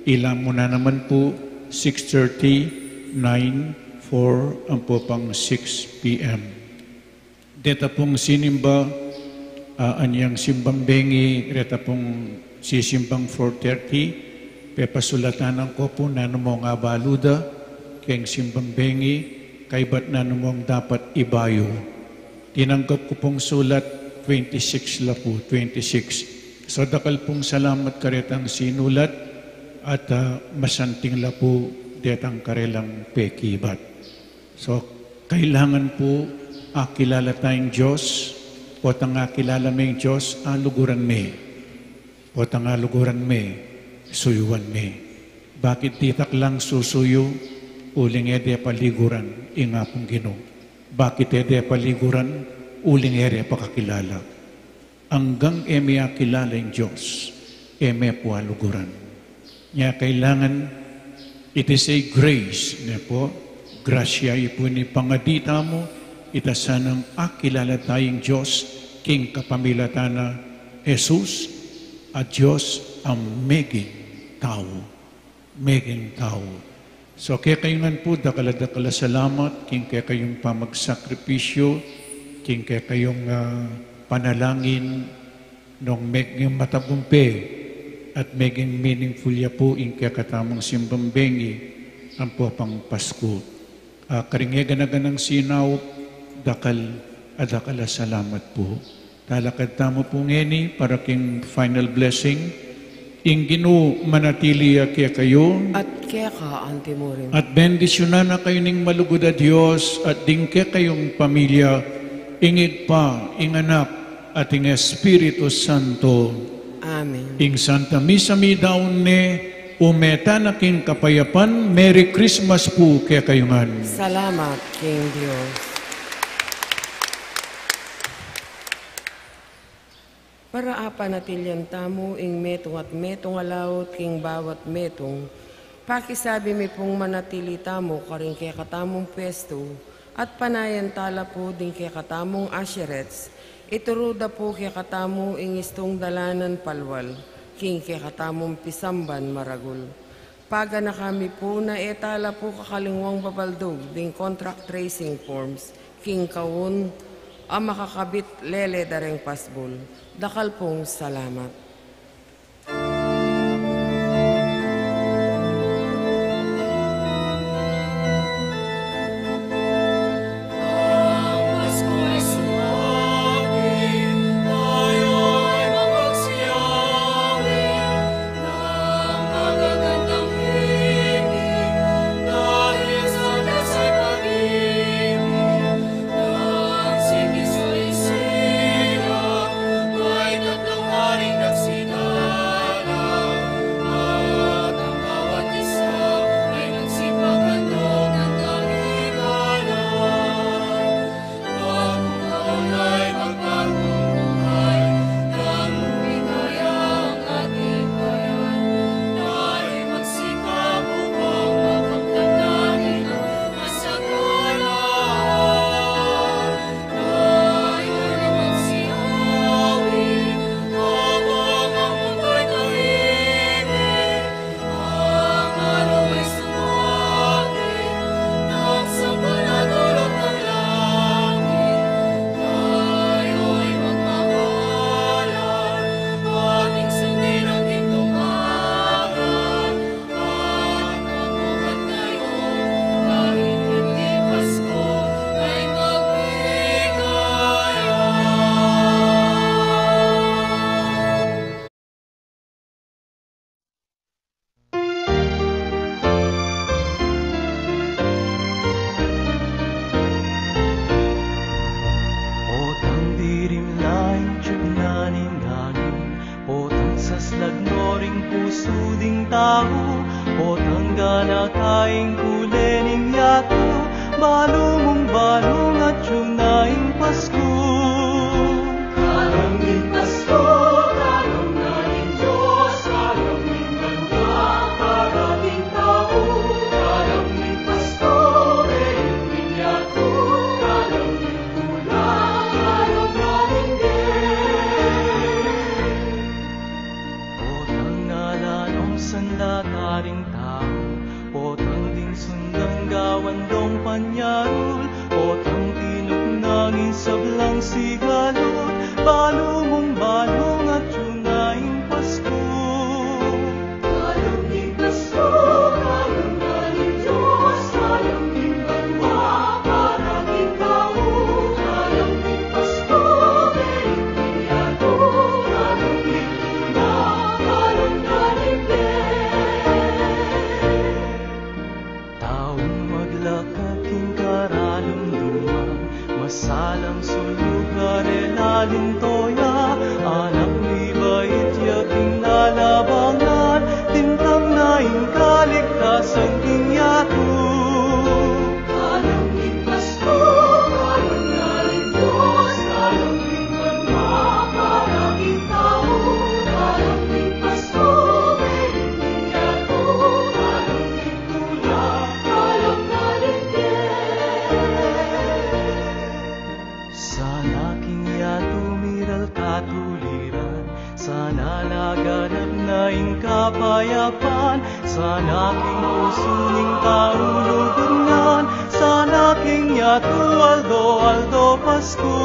ilang mo na naman po, 6:30, 9, 4, ang po pang 6 p.m. Deta pong sinimba, anyang simbang bengi, reta pong sisimbang 4:30, pepasulatanan ko po na namong abaluda, keng simbang bengi, kaibat na namong dapat ibayo. Tinanggap ko pong sulat, 26 la po, 26. So dakal pong salamat karetang sinulat, at masanting la po, detang karelang pekibat. So, kailangan po, kilala tayong Diyos, potang kilala may Diyos, luguran me. Potang luguran me, suyuan me. Bakit titak lang susuyo, uling ede paliguran, inga pong Ginoo. Bakit ede paliguran, uling ede pakakilala. Hanggang eme kilala yung Diyos, eme po luguran. Nya kailangan, it is a grace, ne po, grasya ipo ni pangadita mo, itasanang akilala tayong Diyos, king kapamilatana, Jesus, at Diyos ang meging tao. Meging tao. So kaya kayungan po, dakala salamat, king kaya kayong pamagsakripisyo, king kaya kayong panalangin, nung meging matabumpe, at meging meaningful ya po, ing kaya katamang simbambengi, ang po pang Pasko. Karingegan ng sinaw, dakal salamat po. Talakad tamo po ngeni para king final blessing. Ing Ginoo manatili kaya kayo. At kaya ka, Antimorim. At bendisyonan na kayo ning malugod a Diyos at ding kaya kayong pamilya. Ingig pa, ing anak at ing Espiritu Santo. Amen. Ing Santa Misa mi daon ne, umeta na king kapayapan. Merry Christmas po kaya kayungan. Salamat, King Diyos. Para apanatilyan tamo ing metong at metong alawot king bawat metong, pakisabi mi pong manatili tamo karing kaya katamong pwesto, at panayan tala po din kaya katamong asherets, ituruda po kaya katamo ing istong dalanan palwal, king kaya katamong pisamban maragul. Paga na kami po na etala po kakalingwang babaldog ding contract tracing forms, king kawon, ang makakabit lele dareng pasbol. Dakal pong salamat. Haring Naslag mo ring puso ding tao, o tanggana kaing kulening yato, balumong balong at yunaing Pasko. Karaming Pasko, karangaling Diyos, karaming ganda, karaming tao, karaming Pasko, reyong yato, karaming tula, karangaling Potang nalanong sandataring tao, potang din sundang gawandong panyarol, potang tinugnangin sablang sigalot, balumong balong at yunaing Pasko. Karaming Pasko, karangaling Diyos, karaming ganda, karaming tao, karaming Pasko, reyong yato, karaming tula, karangaling Taong maglakad king karalumduman, masalang sulugan elaling toya, anak ni bait yaking lalabangan, tintang naing kaligtasan king yato. Karaming Pasko, karangaling Diyos, karaming ganda, karaming tao, karaming Pasko, reyong yato, karaming tula, karangaling Sana king yato miral katuliran, sana naganap naing kapayapan, sana king usuning kaulugan, sana king yato aldo aldo Pasko.